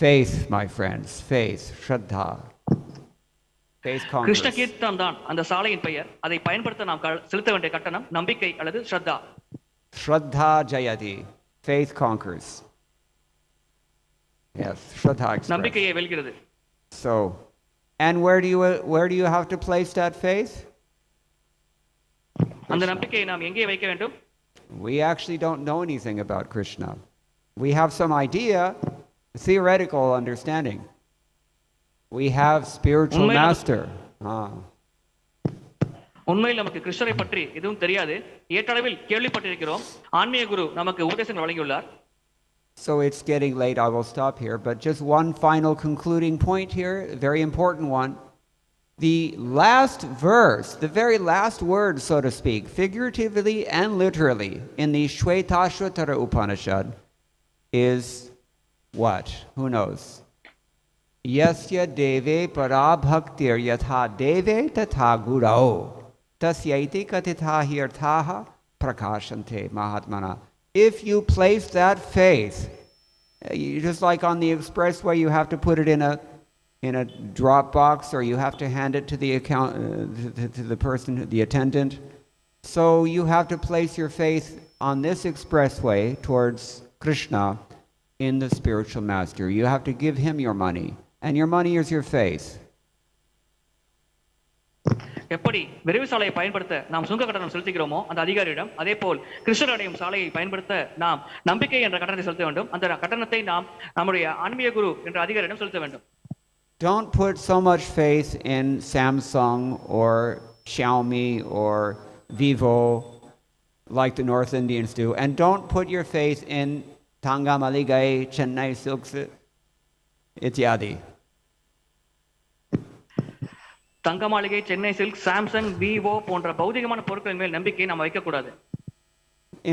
faith, my friends, faith, Shraddha. Faith conquers. Krishna கீர்த்தனம் தான் அந்த சாலையின் பெயர். அதை பயன்படுத்த நாம் செலுத்த வேண்டிய கட்டணம் நம்பிக்கை அல்லது ஸ்ரத்தா. Shraddha Jayati. Faith conquers. Yes, Shraddha express. நம்பிக்கையை வெல்கிறது. So, and where do you have to place that faith? அந்த நம்பிக்கையை நாம் எங்கே வைக்க வேண்டும்? We actually don't know anything about Krishna. We have some idea, theoretical understanding. We have spiritual master. உண்மையில் நமக்கு கிருஷ்ணரை பற்றி எதுவும் தெரியாது. ஏற்றளவில் கேள்விப்பட்டிருக்கிறோம். ஆன்மீக குரு நமக்கு உபதேசம் வழங்கியுள்ளார். So it's getting late. I will stop here, but just one final concluding point here, a very important one. The last verse, the very last word, so to speak, figuratively and literally, in the Shvetashvatara Upanishad is what? Who knows? Yasya deve parabhaktir yatha deve tatha gurao tasyaiti katitha hirthaha prakashante mahatmana. If you place that faith, just like on the expressway, you have to put it in a drop box, or you have to hand it to the to the person, the attendant. So you have to place your faith on this expressway towards Krishna in the spiritual master. You have to give him your money, and your money is your faith. எப்படி விரைவு சாலையை பயன்படுத்த நாம் சுங்க கட்டணம் செலுத்துகிறோமோ அந்த அதிகாரியிடம், அதே போல் கிருஷ்ணர் அடையும் சாலையை பயன்படுத்த நாம் நம்பிக்கை என்ற கட்டணத்தை செலுத்த வேண்டும். அந்த கட்டணத்தை நாம் நம்முடைய ஆன்மீக குரு என்ற அதிகாரியிடம் செலுத்த வேண்டும். Don't put so much faith in Samsung or Xiaomi or Vivo like the North Indians do, and don't put your faith in Tangamaligai, Chennai Silks, ityadi. Thangamaligai, Chennai silk, Samsung, Vivo போன்ற பௌதிகமான பொருட்களின் மேல் நம்பிக்கை நாம் வைக்க கூடாது.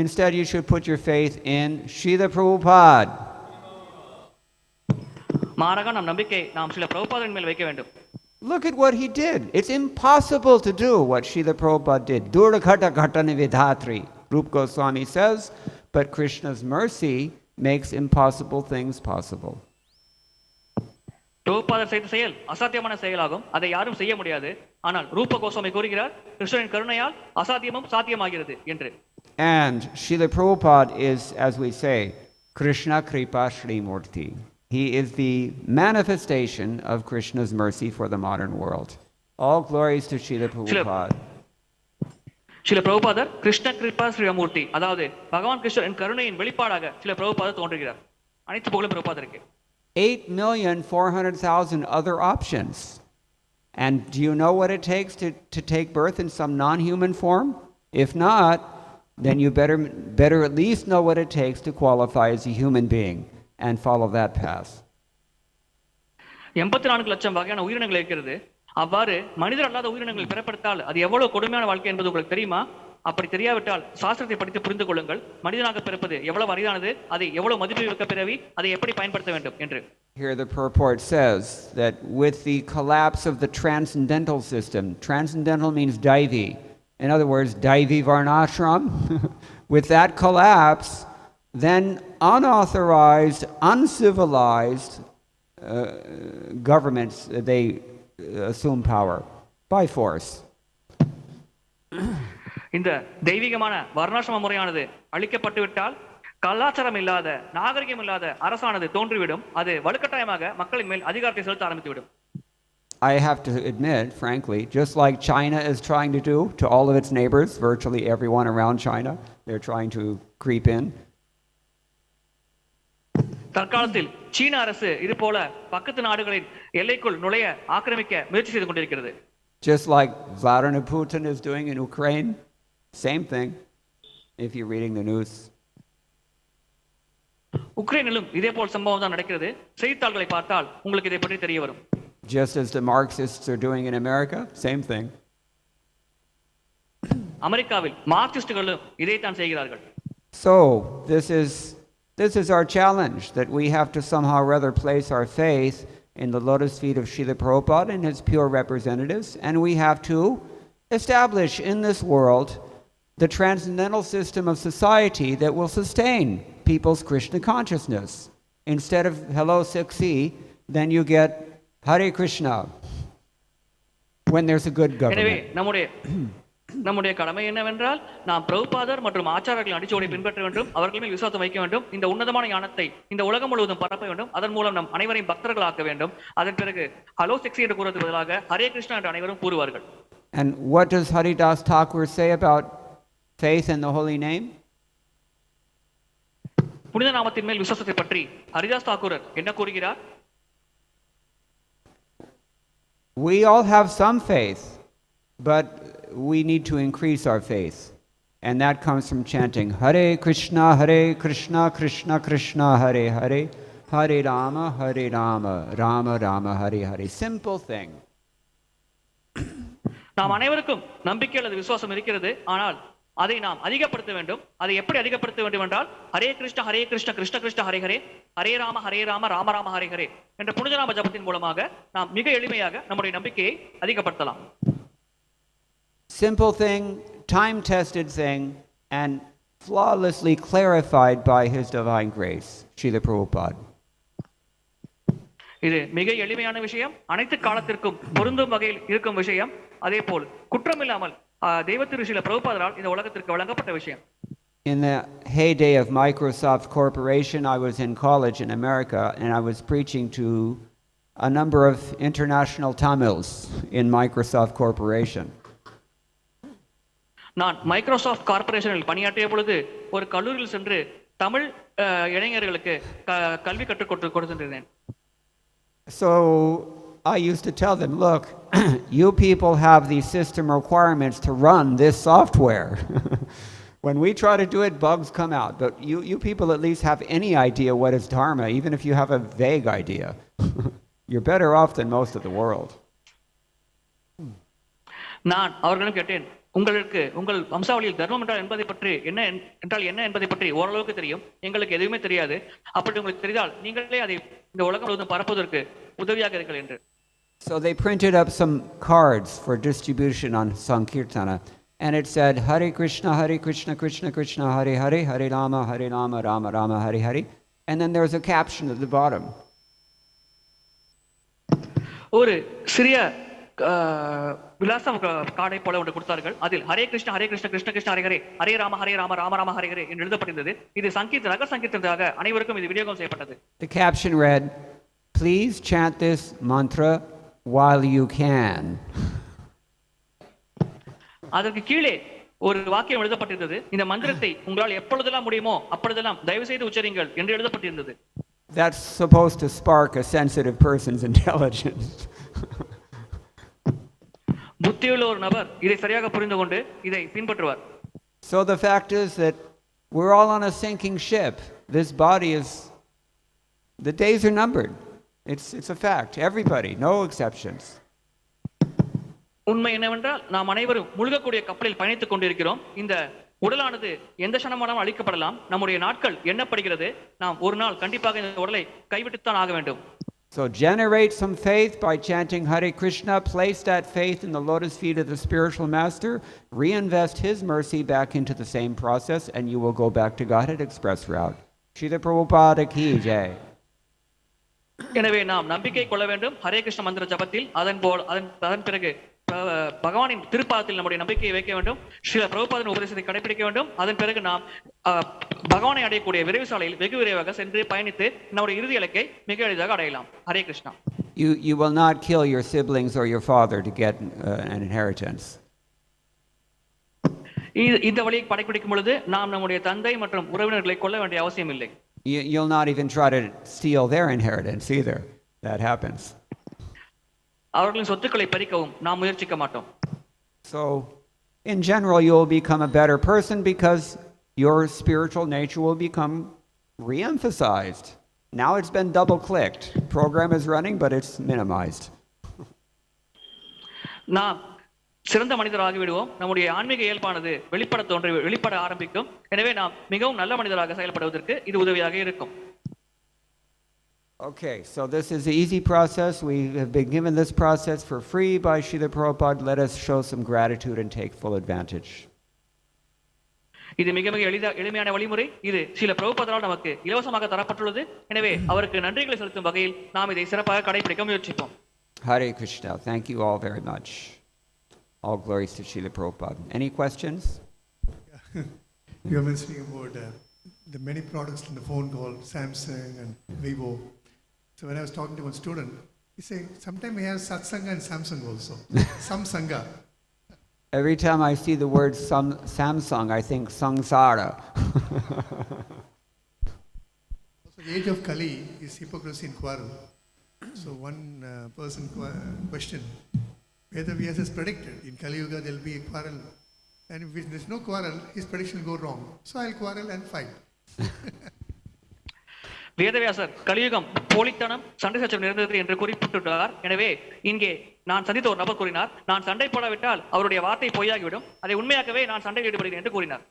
Instead, you should put your faith in Srila Prabhupada. மாறாக நாம் நம்பிக்கை நாம் ஸ்ரீல பிரபுபாதரின் மேல் வைக்க வேண்டும். Look at what he did. It's impossible to do what Srila Prabhupada did. Durghata ghatana vidhatri, Rupa Goswami says, but Krishna's mercy makes impossible things possible. பிரபுபாதர் செய்த செயல் அசாத்தியமான செயலாகும். அதை யாரும் செய்ய முடியாது. ஆனால் ரூப கோஸ்வாமி கூறுகிறார், கிருஷ்ணரின் கருணையால் அசாத்தியமும் சாத்தியமாகிறது என்று. And Srila Prabhupada is, as we say, Krishna Kripa Sri Murti. He is the manifestation of Krishna's mercy for the modern world. All glories to Srila Prabhupada. சில பிரபுபாதர் கிருஷ்ண கிருபா ஸ்ரீமூர்த்தி, அதாவது பகவான் கிருஷ்ணரின் கருணையின் வெளிப்பாடாக சில பிரபுபாதர் தோன்றுகிறார். அனைத்து புகழும் பிரபுபாதருக்கு. 8,400,000 other options. And do you know what it takes to take birth in some non-human form? If not, then you better at least know what it takes to qualify as a human being and follow that path. 84 லட்சம் வகையான உயிரினங்கள் இருக்கிறது. அவ்வாறு மனிதர் அல்லாத உயிரினங்கள் பிறப்பெடுத்தால் அது எவ்வளவு கொடுமையான வாழ்க்கை என்பது உங்களுக்கு தெரியுமா? அப்படி தெரியாவிட்டால் சாஸ்திரத்தை படித்து புரிந்து கொள்ளுங்கள். மனிதனாக பிறப்பது எவ்வளவு அரிதானது, அதை எவ்வளவு மதிப்புமிக்க பிறவி, அதை எப்படி பயன்படுத்த வேண்டும் என்று. Here the purport says that with the collapse of the transcendental system, transcendental means Daivi, in other words, Daivi Varnashram, with that collapse, then unauthorized, uncivilized governments, they assume power by force. இந்த தெய்வீகமான வர்ணாசிரம முறையானது அழிக்கப்பட்டு விட்டால் கலாச்சாரம் இல்லாத, நாகரிகம் இல்லாத அரசானது தோன்றிவிடும். அது வலுக்கட்டாயமாக மக்களின் மேல் அதிகாரத்தை செலுத்த ஆரம்பித்துவிடும். I have to admit, frankly, just like China is trying to do to all of its neighbors, virtually everyone around China, they're trying to creep in. தற்காலத்தில் சீன அரசு இது போல பக்கத்து நாடுகளின் எல்லைக்குள் நுழைய ஆக்கிரமிக்க முயற்சி செய்து கொண்டிருக்கிறது. Just like Vladimir Putin is doing in Ukraine, same thing, if you're reading the news. உக்ரைனிலும் இதே போல் சம்பவம் தான் நடக்கிறது. செய்தித்தாள்களை பார்த்தால் உங்களுக்கு இதை பற்றி தெரிய வரும். Just as the Marxists are doing in America, same thing. அமெரிக்காவில் மார்க்சிஸ்டுகளும் இதைத்தான் செய்கிறார்கள். So, this is our challenge, that we have to somehow or other place our faith in the lotus feet of Srila Prabhupada and his pure representatives, and we have to establish in this world the transcendental system of society that will sustain people's Krishna consciousness. Instead of hello 6C, then you get Hare Krishna when there's a good government. நம்முடைய கடமை என்னவென்றால் நாம் பிரபுபாதர் மற்றும் ஆச்சாரர்களின் அடிச்சுவடை பின்பற்ற வேண்டும், அவர்கள் மேல் விசுவாசம் வைக்க வேண்டும், இந்த உன்னதமான ஞானத்தை இந்த உலகம் முழுவதும் பரப்ப வேண்டும், அதன் மூலம் நம் அனைவரையும் பக்தர்களாக்க வேண்டும். அதன் பிறகு ஹலோ செக்ஸி என்று கூறுவதற்கு பதிலாக ஹரே கிருஷ்ணா என்று அனைவரும் கூறுவார்கள். And what does Haridas Thakur say about faith in the holy name? புனித நாமத்தின் மேல் விசுவாசத்தை பற்றி ஹரிதாஸ் தாக்கூர் என்ன கூறுகிறார்? We all have some faith, but we need to increase our faith. And that comes from chanting Hare Krishna, Krishna Krishna, Hare Hare, Hare Rama, Rama Rama, Hare Hare. Simple thing. நாம் அனைவருக்கும் நம்பிக்கை அல்லது விசுவாசம் இருக்கிறது, ஆனால் அதை நாம் அதிகப்படுத்த வேண்டும். அதை எப்படி அதிகப்படுத்த வேண்டும் என்றால் ஹரே கிருஷ்ண கிருஷ்ண கிருஷ்ண ஹரே ஹரே, ஹரே ராம ராம ராம ஹரே ஹரே என்ற புனித நாம ஜபத்தின் மூலமாக நாம் மிக எளிமையாக நம்முடைய நம்பிக்கையை அதிகப்படுத்தலாம். Simple thing, time-tested thing, and flawlessly clarified by His Divine Grace, Srila Prabhupada. இது மிக எளிமையான விஷயம், அனைத்து காலத்திற்கும் பொருந்தும் வகையில் இருக்கும் விஷயம், அதே போல் குற்றமில்லாமல் தெய்வத்திரு ஸ்ரீல பிரபுபாதரால் இந்த உலகத்திற்கு வழங்கப்பட்ட விஷயம். In the heyday of Microsoft Corporation, I was in college in America, and I was preaching to a number of international Tamils in Microsoft Corporation. நான் மைக்ரோசாஃப்ட் கார்ப்பரேஷனில் பணியாற்றிய பொழுது ஒரு கல்லூரியில் சென்று தமிழ் இளைஞர்களுக்கு கல்வி கற்றுக் கொடுத்திருந்தேன். So I used to tell them, look, you people have these system requirements to run this software. When we try to do it, bugs come out. But you people at least have any idea what is dharma, even if you have a vague idea. You're better off than most of the world. நான் அவர்களிடம் கேட்டேன், உங்களுக்கு உங்கள் வம்சாவளியில் தர்மம் என்றால் என்பதை பற்றி என்ன என்பதை பற்றி ஓரளவுக்கு தெரியும், எங்களுக்கு எதுவுமே தெரியாது. அப்படி உங்களுக்கு தெரிந்தால் நீங்களே அதை இந்த உலகம் முழுவதும் பரப்புவதற்கு உதவியாக இருங்கள் என்று. So they printed up some cards for distribution on Sankirtana, and it said Hare Krishna Krishna Krishna Hare Hare, Hare Rama Rama Rama Hare Hare, and then there's a caption at the bottom. ஒரு சிறிய விலாசம் கார்டை போல ஒன்று கொடுத்தார்கள். அதில் ஹரே கிருஷ்ண கிருஷ்ண கிருஷ்ண ஹரே ஹரே, ஹரே ராம ராம ராம ஹரே ஹரே என்று எழுதப்பட்டிருந்தது. இது நகர் சங்கீர்த்தனமாக அனைவருக்கும் இது விநியோகம் செய்யப்பட்டது. The caption read, "Please chant this mantra while you can." அதற்கு கீழே ஒரு வாக்கியம் எழுதப்பட்டிருந்தது, இந்த மந்திரத்தை உங்களால் எப்பொழுதெல்லாம் முடியுமோ அப்பொழுதெல்லாம் தயவு செய்து உச்சரிங்கள் என்று எழுதப்பட்டிருந்தது. That's supposed to spark a sensitive person's intelligence. புத்தியுள்ள ஒரு நபர் இதை சரியாக புரிந்து கொண்டு இதை பின்பற்றுவார். So the fact is that we're all on a sinking ship. This body is, the days are numbered. It's a fact. Everybody, no exceptions. உண்மை என்னவென்றால் நாம் அனைவரும் முழுகக்கூடிய கப்பலில் பயணித்துக் கொண்டிருக்கிறோம். இந்த உடலானது எந்த க்ஷணமானாலும் அழிக்கப்படலாம். நம்முடைய நாட்கள் எண்ணப்படுகிறது. நாம் ஒரு நாள் கண்டிப்பாக இந்த உடலை கைவிட்டுத்தான் ஆக வேண்டும். So generate some faith by chanting Hare Krishna, place that faith in the lotus feet of the spiritual master, reinvest his mercy back into the same process, and you will go back to Godhead Express route. Srila Prabhupada ki jai. எனவே நாம் நம்பிக்கை கொள்ள வேண்டும் ஹரே கிருஷ்ண மந்திர ஜபத்தில். அதன் பிறகு பகவானின் திருப்பாதத்தில் நம்முடைய நம்பிக்கையை வைக்க வேண்டும். ஸ்ரீல பிரபுபாதன் உபதேசத்தை கடைபிடிக்க வேண்டும். அதன் பிறகு நாம் பகவானை அடையக்கூடிய விரைவு சாலையில் வெகு விரைவாக சென்று பயணித்து நம்முடைய இறுதி இலக்கை மிக எளிதாக அடையலாம். Hare Krishna. You will not kill your siblings or your father to get an inheritance. இந்த வழியை கடைபிடிக்கும் பொழுது நாம் நம்முடைய தந்தை மற்றும் உறவினர்களை கொல்ல வேண்டிய அவசியம் இல்லை. You'll not even try to steal their inheritance either. That happens. அவர்களின் சொத்துக்களை பறிக்கவும் நாம் முயற்சிக்க மாட்டோம். So, in general, you will become a better person because your spiritual nature will become re-emphasized. Now it's been double-clicked. Program is running, but it's minimized. நாம் சிறந்த மனிதராகி விடுவோம். நம்முடைய ஆன்மீக இயல்பானது வெளிப்பட ஆரம்பிக்கும். எனவே நாம் மிகவும் நல்ல மனிதராக செயல்படுவதற்கு இது உதவியாக இருக்கும். Okay, so this is an easy process. We have been given this process for free by Srila Prabhupada. Let us show some gratitude and take full advantage. இது மிக மிக எளிமையான வழிமுறை. இது ஸ்ரீல பிரபுபாதரால் நமக்கு இலவசமாக தரப்பட்டுள்ளது. எனவே அவருக்கு நன்றிகளை செலுத்தும் வகையில் நாம் இதை சிறப்பாக கடைபிடிக்க முயற்சிப்போம். Hare Krishna. Thank you all very much. All glories to Srila Prabhupada. Any questions? You are mentioning about the many products in the phone called Samsung and Vivo. So when I was talking to one student, he said, sometimes we have Satsanga and Samsung also. Samsanga. Every time I see the word Samsung, I think Sangsara. Also, the age of Kali is hypocrisy and quarrel. So one person questioned whether Vyasa has predicted in Kali Yuga there will be a quarrel. And if there is no quarrel, his prediction will go wrong. So I'll quarrel and fight. வேதவியாசர் கலியுகம் போலித்தனம் சண்டை சச்சரவு நிறைந்தது என்று குறிப்பிட்டுள்ளார். எனவே இங்கே நான் சந்தித்த ஒரு நபர் கூறினார், நான் சண்டை போடாவிட்டால் அவருடைய வார்த்தை பொய்யாகிவிடும், அதை உண்மையாகவே நான் சண்டையில் ஈடுபடுகிறேன் என்று கூறினார்.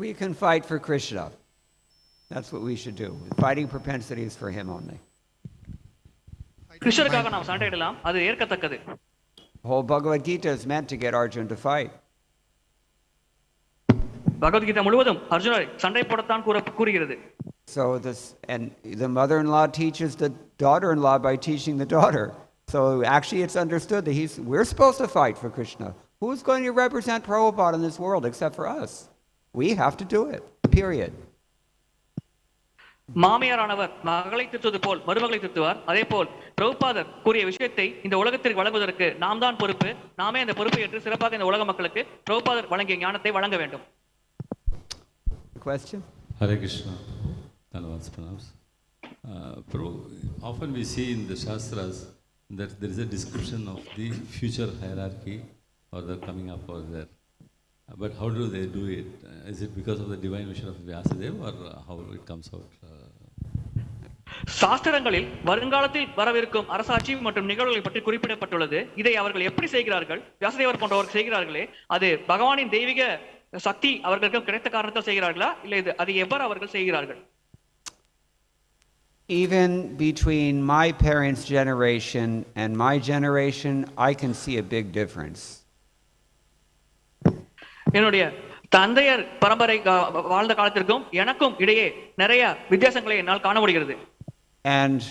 We can fight for Krishna. That's what we should do. Fighting propensity is for him only. கிருஷ்ணருக்காக நாம் சண்டையிடலாம், அது ஏற்கத்தக்கது. Whole Bhagavad Gita is meant to get Arjuna to fight. Bhagavad Gita முழுவதும் அர்ஜுனரை சண்டை போடத்தான் கூறுகிறது. So the mother-in-law teaches the daughter-in-law by teaching the daughter. So actually it's understood that we're supposed to fight for Krishna. Who's going to represent Prabhupada in this world except for us? We have to do it, period. மாமியாரானவர் மகளை திட்டுவது போல் மருமகளை திட்டுவார். அதே போல் பிரபுபாதர் கூறிய விஷயத்தை இந்த உலகத்திற்கு வழங்குவதற்கு நாம் தான் பொறுப்பு. நாமே அந்த பொறுப்பை ஏற்று சிறப்பாக இந்த உலக மக்களுக்கு பிரபுபாதர் வழங்கிய ஞானத்தை வழங்க வேண்டும். Question? Hare Krishna. Often we see in the Shastras that there is a description of the future hierarchy or the coming up over there. But how do they do it? Is it because of the divine mission of Vyasadeva or how it comes out? சாஸ்திரங்களில் வருங்காலத்தில் வரவிருக்கும் அரசாட்சி மற்றும் நிகழ்வுகளை பற்றி குறிப்பிடப்பட்டுள்ளது. இதை அவர்கள் எப்படி செய்கிறார்கள்? வியாசதேவர் போன்றவர்கள் செய்கிறார்களே, அது பகவானின் தெய்வீக சக்தி அவர்களுக்கு கிடைத்த காரணத்தால் செய்கிறார்களா, இல்லை அது எவ்வாறு அவர்கள் செய்கிறார்கள்? Even between my parents' generation and my generation, I can see a big difference. என்னுடைய தந்தையர் பரம்பரை வாழ்ந்த காலத்திற்கும் எனக்கும் இடையே நிறைய வித்தியாசங்களை என்னால் காண முடிகிறது. And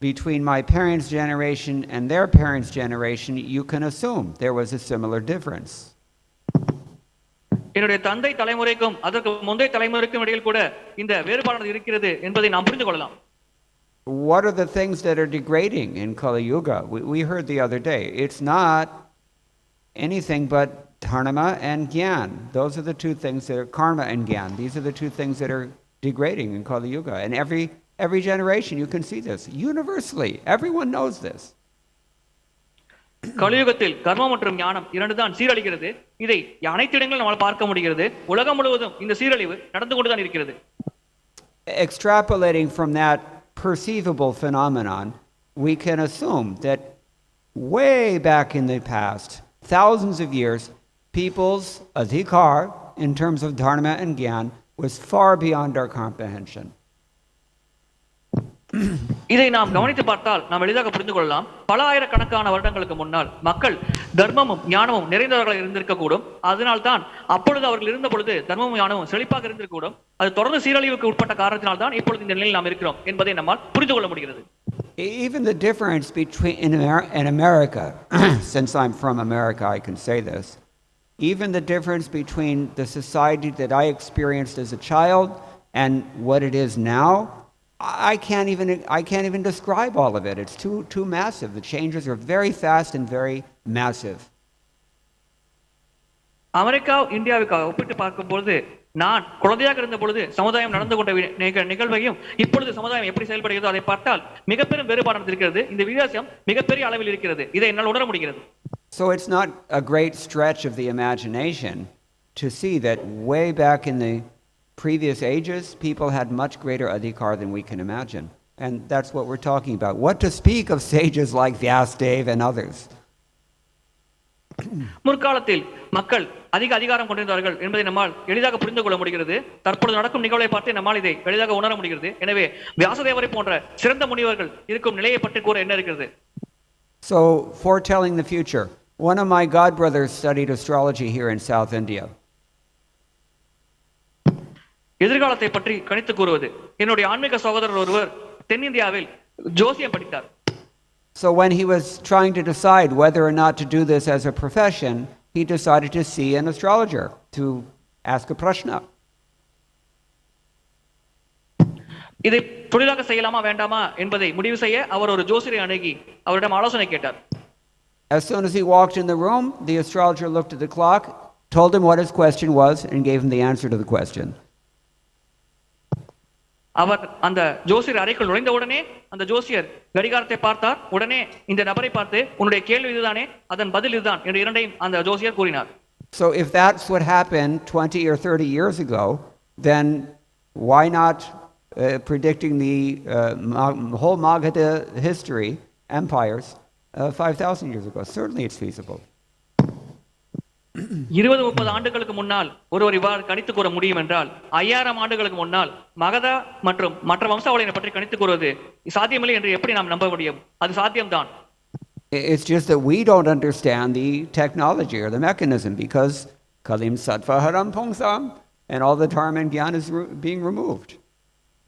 between my parents' generation and their parents' generation, you can assume there was a similar difference. என்னுடைய தந்தை தலைமுறைக்கும் அதற்கு முந்தைய தலைமுறைக்கும் இடையில் கூட இந்த வேறுபாடு இருக்கிறது என்பதை நாம் புரிந்து கொள்ளலாம். What are the things that are degrading in Kali Yuga? We heard the other day. It's not anything but dharma and gyan. Those are the two things that are karma and gyan. These are the two things that are degrading in Kali Yuga. And every generation you can see this. Universally, everyone knows this. கலியுகத்தில் கர்மம் மற்றும் ஞானம் இரண்டு தான் சீரழிகிறது. இதை அனைத்து இடங்களிலும் நம்மால் பார்க்க முடிகிறது. உலகம் முழுவதும் இந்த சீரழிவு நடந்து கொண்டுதான் இருக்கிறது. Extrapolating from that perceivable phenomenon, we can assume that way back in the past, thousands of years, people's adhikar, in terms of dharma and gyan, was far beyond our comprehension. இதை நாம் கவனித்து பார்த்தால் நாம் எளிதாக புரிந்து கொள்ளலாம். பல ஆயிரக்கணக்கான வருடங்களுக்கு முன்னால் மக்கள் தர்மமும் ஞானமும் நிறைந்தவர்கள் இருந்திருக்க கூடும். அதனால் தான் அப்பொழுது அவர்கள் இருந்த பொழுது தர்மமும் ஞானமும் செழிப்பாக இருந்திருக்க கூடும். அது தொடர்ந்து சீரழிவுக்கு உட்பட்ட காரணத்தினால் தான் இப்பொழுது இந்த நிலையில் நாம் இருக்கிறோம் என்பதை நம்மால் புரிந்து கொள்ள முடிகிறது. Even the difference between in America, since I'm from America, I can say this. Even the difference between the society that I experienced as a child and what it is now, I can't even describe all of it. It's too massive. The changes are very fast and very massive. America இந்தியாவுக்கு ஒப்பிட்டு பார்க்கும்போது நான் குழந்தையாக இருந்த பொழுது சமுதாயம் நடந்து கொண்ட நிகழ்வையும் இப்பொழுது சமுதாயம் எப்படி செயல்படுகிறதோ அதை பார்த்தால் மிகப்பெரும் வேறுபாடு இருக்கிறது. இந்த வித்தியாசம் மிகப்பெரிய அளவில் இருக்கிறது. இதை என்னால் உணர முடிகிறது. So it's not a great stretch of the imagination to see that way back in the previous ages, people had much greater adhikar than we can imagine. And that's what we're talking about. What to speak of sages like Vyasadeva and others. முற்காலத்தில் மக்கள் அதிக அதிகாரம் கொண்டிருந்தார்கள் என்பதை நம்மால் எளிதாக புரிந்து கொள்ள முடிகிறது. தற்பொழுது நடக்கும் நிகழ்வை பார்த்து நம்மால் இதை எளிதாக உணர முடிகிறது. எனவே வியாசதேவரை போன்ற சிறந்த முனிவர்கள் இருக்கும் நிலையை பற்றி கூற என்ன இருக்கிறது? So, foretelling the future. One of my god brothers studied astrology here in South India. எதிர்காலத்தை பற்றி கணித்து கூறுவது. என்னுடைய ஆன்மீக சகோதரர் ஒருவர் தென்னிந்தியாவில் ஜோசியம் படித்தார். So when he was trying to decide whether or not to do this as a profession, he decided to see an astrologer to ask a prashna. இதை தொழிலாக செய்யலாமா வேண்டாமா என்பதை முடிவு செய்ய அவர் ஒரு ஜோசியரை அணுகி அவரிடம் ஆலோசனை கேட்டார். As soon as he walked in the room, the astrologer looked at the clock, told him what his question was, and gave him the answer to the question. அவர் அந்த ஜோசியர் அறைக்குள் நுழைந்த உடனே அந்த ஜோசியர் கடிகாரத்தை பார்த்தார். உடனே இந்த நபரை பார்த்து உன்னுடைய கேள்வி இதுதானே, அதன் பதில் இதுதான் என்று இரண்டையும் அந்த ஜோசியர் கூறினார். So if that's what happened 20 or 30 years ago, then why not predicting the whole Magadha history, empires, 5,000 years ago? Certainly it's feasible. 20-30 ஆண்டுகளுக்கு முன்னால் ஒருவர் இவ்வாறு கணித்து கூற முடியும் என்றால் 5000 ஆண்டுகளுக்கு முன்னால் மகதா மற்றும் மற்ற வம்சாவளியினை பற்றி கணித்து கூறுவது சாத்தியமில்லை என்று எப்படி நாம் நம்ப முடியும்? அது சாத்தியம்தான். It's just that we don't understand the technology or the mechanism because kalim sattva haram pungsam and all the dharma and gyan is being removed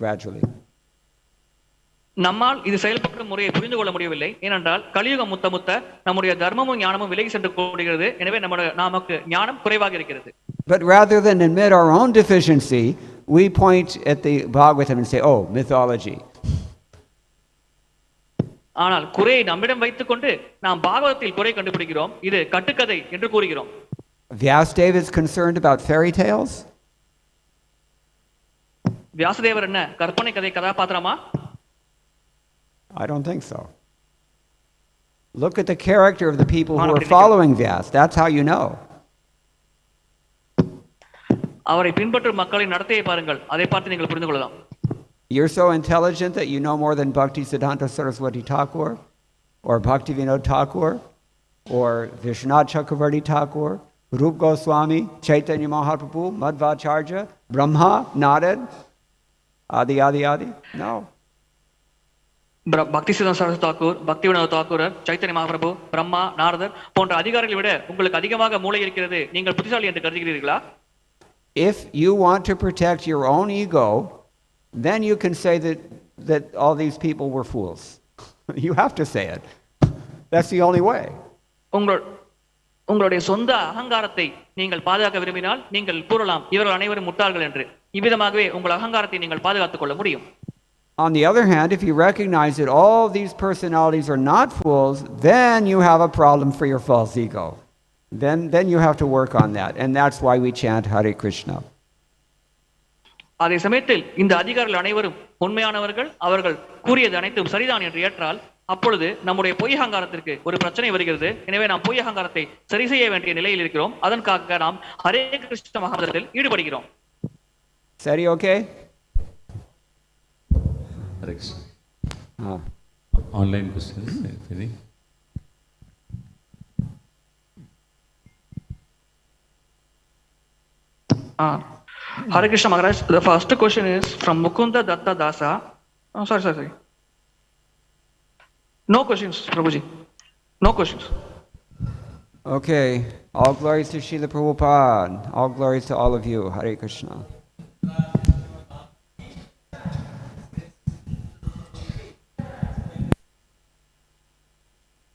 gradually. நம்மால் இது செயல்படும் முறையை புரிந்து கொள்ள முடியவில்லை. ஏனென்றால் கலியுகம் முத்த முத்த நம்முடைய தர்மமும் ஞானமும் விலகி சென்று கொண்டிருக்கிறது. எனவே நமக்கு ஞானம் குறைவாக இருக்கிறது. But rather than admit our own deficiency, we point at the Bhagavatam and say, oh, mythology. ஆனால் குறையை நம்மிடம் வைத்துக் கொண்டு நாம் பாகவதத்தில் குறை கண்டுபிடிக்கிறோம். இது கட்டுக்கதை என்று கூறுகிறோம். Vyasadeva is concerned about fairy tales? வியாசதேவர் என்ன கற்பனை கதை கதாபாத்திரமா? I don't think so. Look at the character of the people who are following Vyas. That's how you know. அவரை பின்பற்றும் மக்களின் நடத்தையை பாருங்கள். அதை பார்த்து நீங்கள் புரிந்து கொள்ளலாம். You're so intelligent that you know more than Bhakti Siddhanta Saraswati Thakur or Bhaktivinoda Thakur or Vishwanath Chakravarti Thakur, Rup Goswami, Chaitanya Mahaprabhu, Madhvacharya, Brahma, Narad, Adi. No. பக்தி சிதம்பரம் சரஸ்வதி தாக்கூர், பக்தி வினோத் தாக்கூர், சைத்தன்ய மகாபிரபு, பிரம்மா, நாரதர் போன்ற அதிகாரிகளை விட உங்களுக்கு அதிகமாக மூளை இருக்கிறது. நீங்கள் புத்திசாலி என்று கருதுகிறீர்களா? If you want to protect your own ego, then you can say that all these people were fools. You have to say it. That's the only way. உங்களுடைய சொந்த அகங்காரத்தை நீங்கள் பாதுகாக்க விரும்பினால் நீங்கள் கூறலாம் இவர்கள் அனைவரும் முட்டாள்கள் என்று. இவ்விதமாகவே உங்கள் அகங்காரத்தை நீங்கள் பாதுகாத்துக் கொள்ள முடியும். On the other hand, if you recognize that all these personalities are not fools, then you have a problem for your false ego. Then you have to work on that. And that's why we chant Hare Krishna. அதே சமயத்தில் இந்த அதிகாரிகள் அனைவரும் உண்மையானவர்கள், அவர்கள் கூறியது அனைத்தும் சரிதான் என்று ஏற்றால் அப்பொழுது நம்முடைய பொய் அகங்காரத்திற்கு ஒரு பிரச்சனை வருகிறது. எனவே நாம் பொய் அகங்காரத்தை சரி செய்ய வேண்டிய நிலையில் இருக்கிறோம். அதற்காக நாம் Hare Krishna மகாமந்திரத்தில் ஈடுபடுகிறோம். Sari, okay? Hare Krishna. Online questions, any? Hare Krishna Maharaj, the first question is from Mukunda Datta Dasa. Oh, sorry. No questions, Prabhuji. No questions. Okay. All glories to Srila Prabhupada. All glories to all of you. Hare Krishna.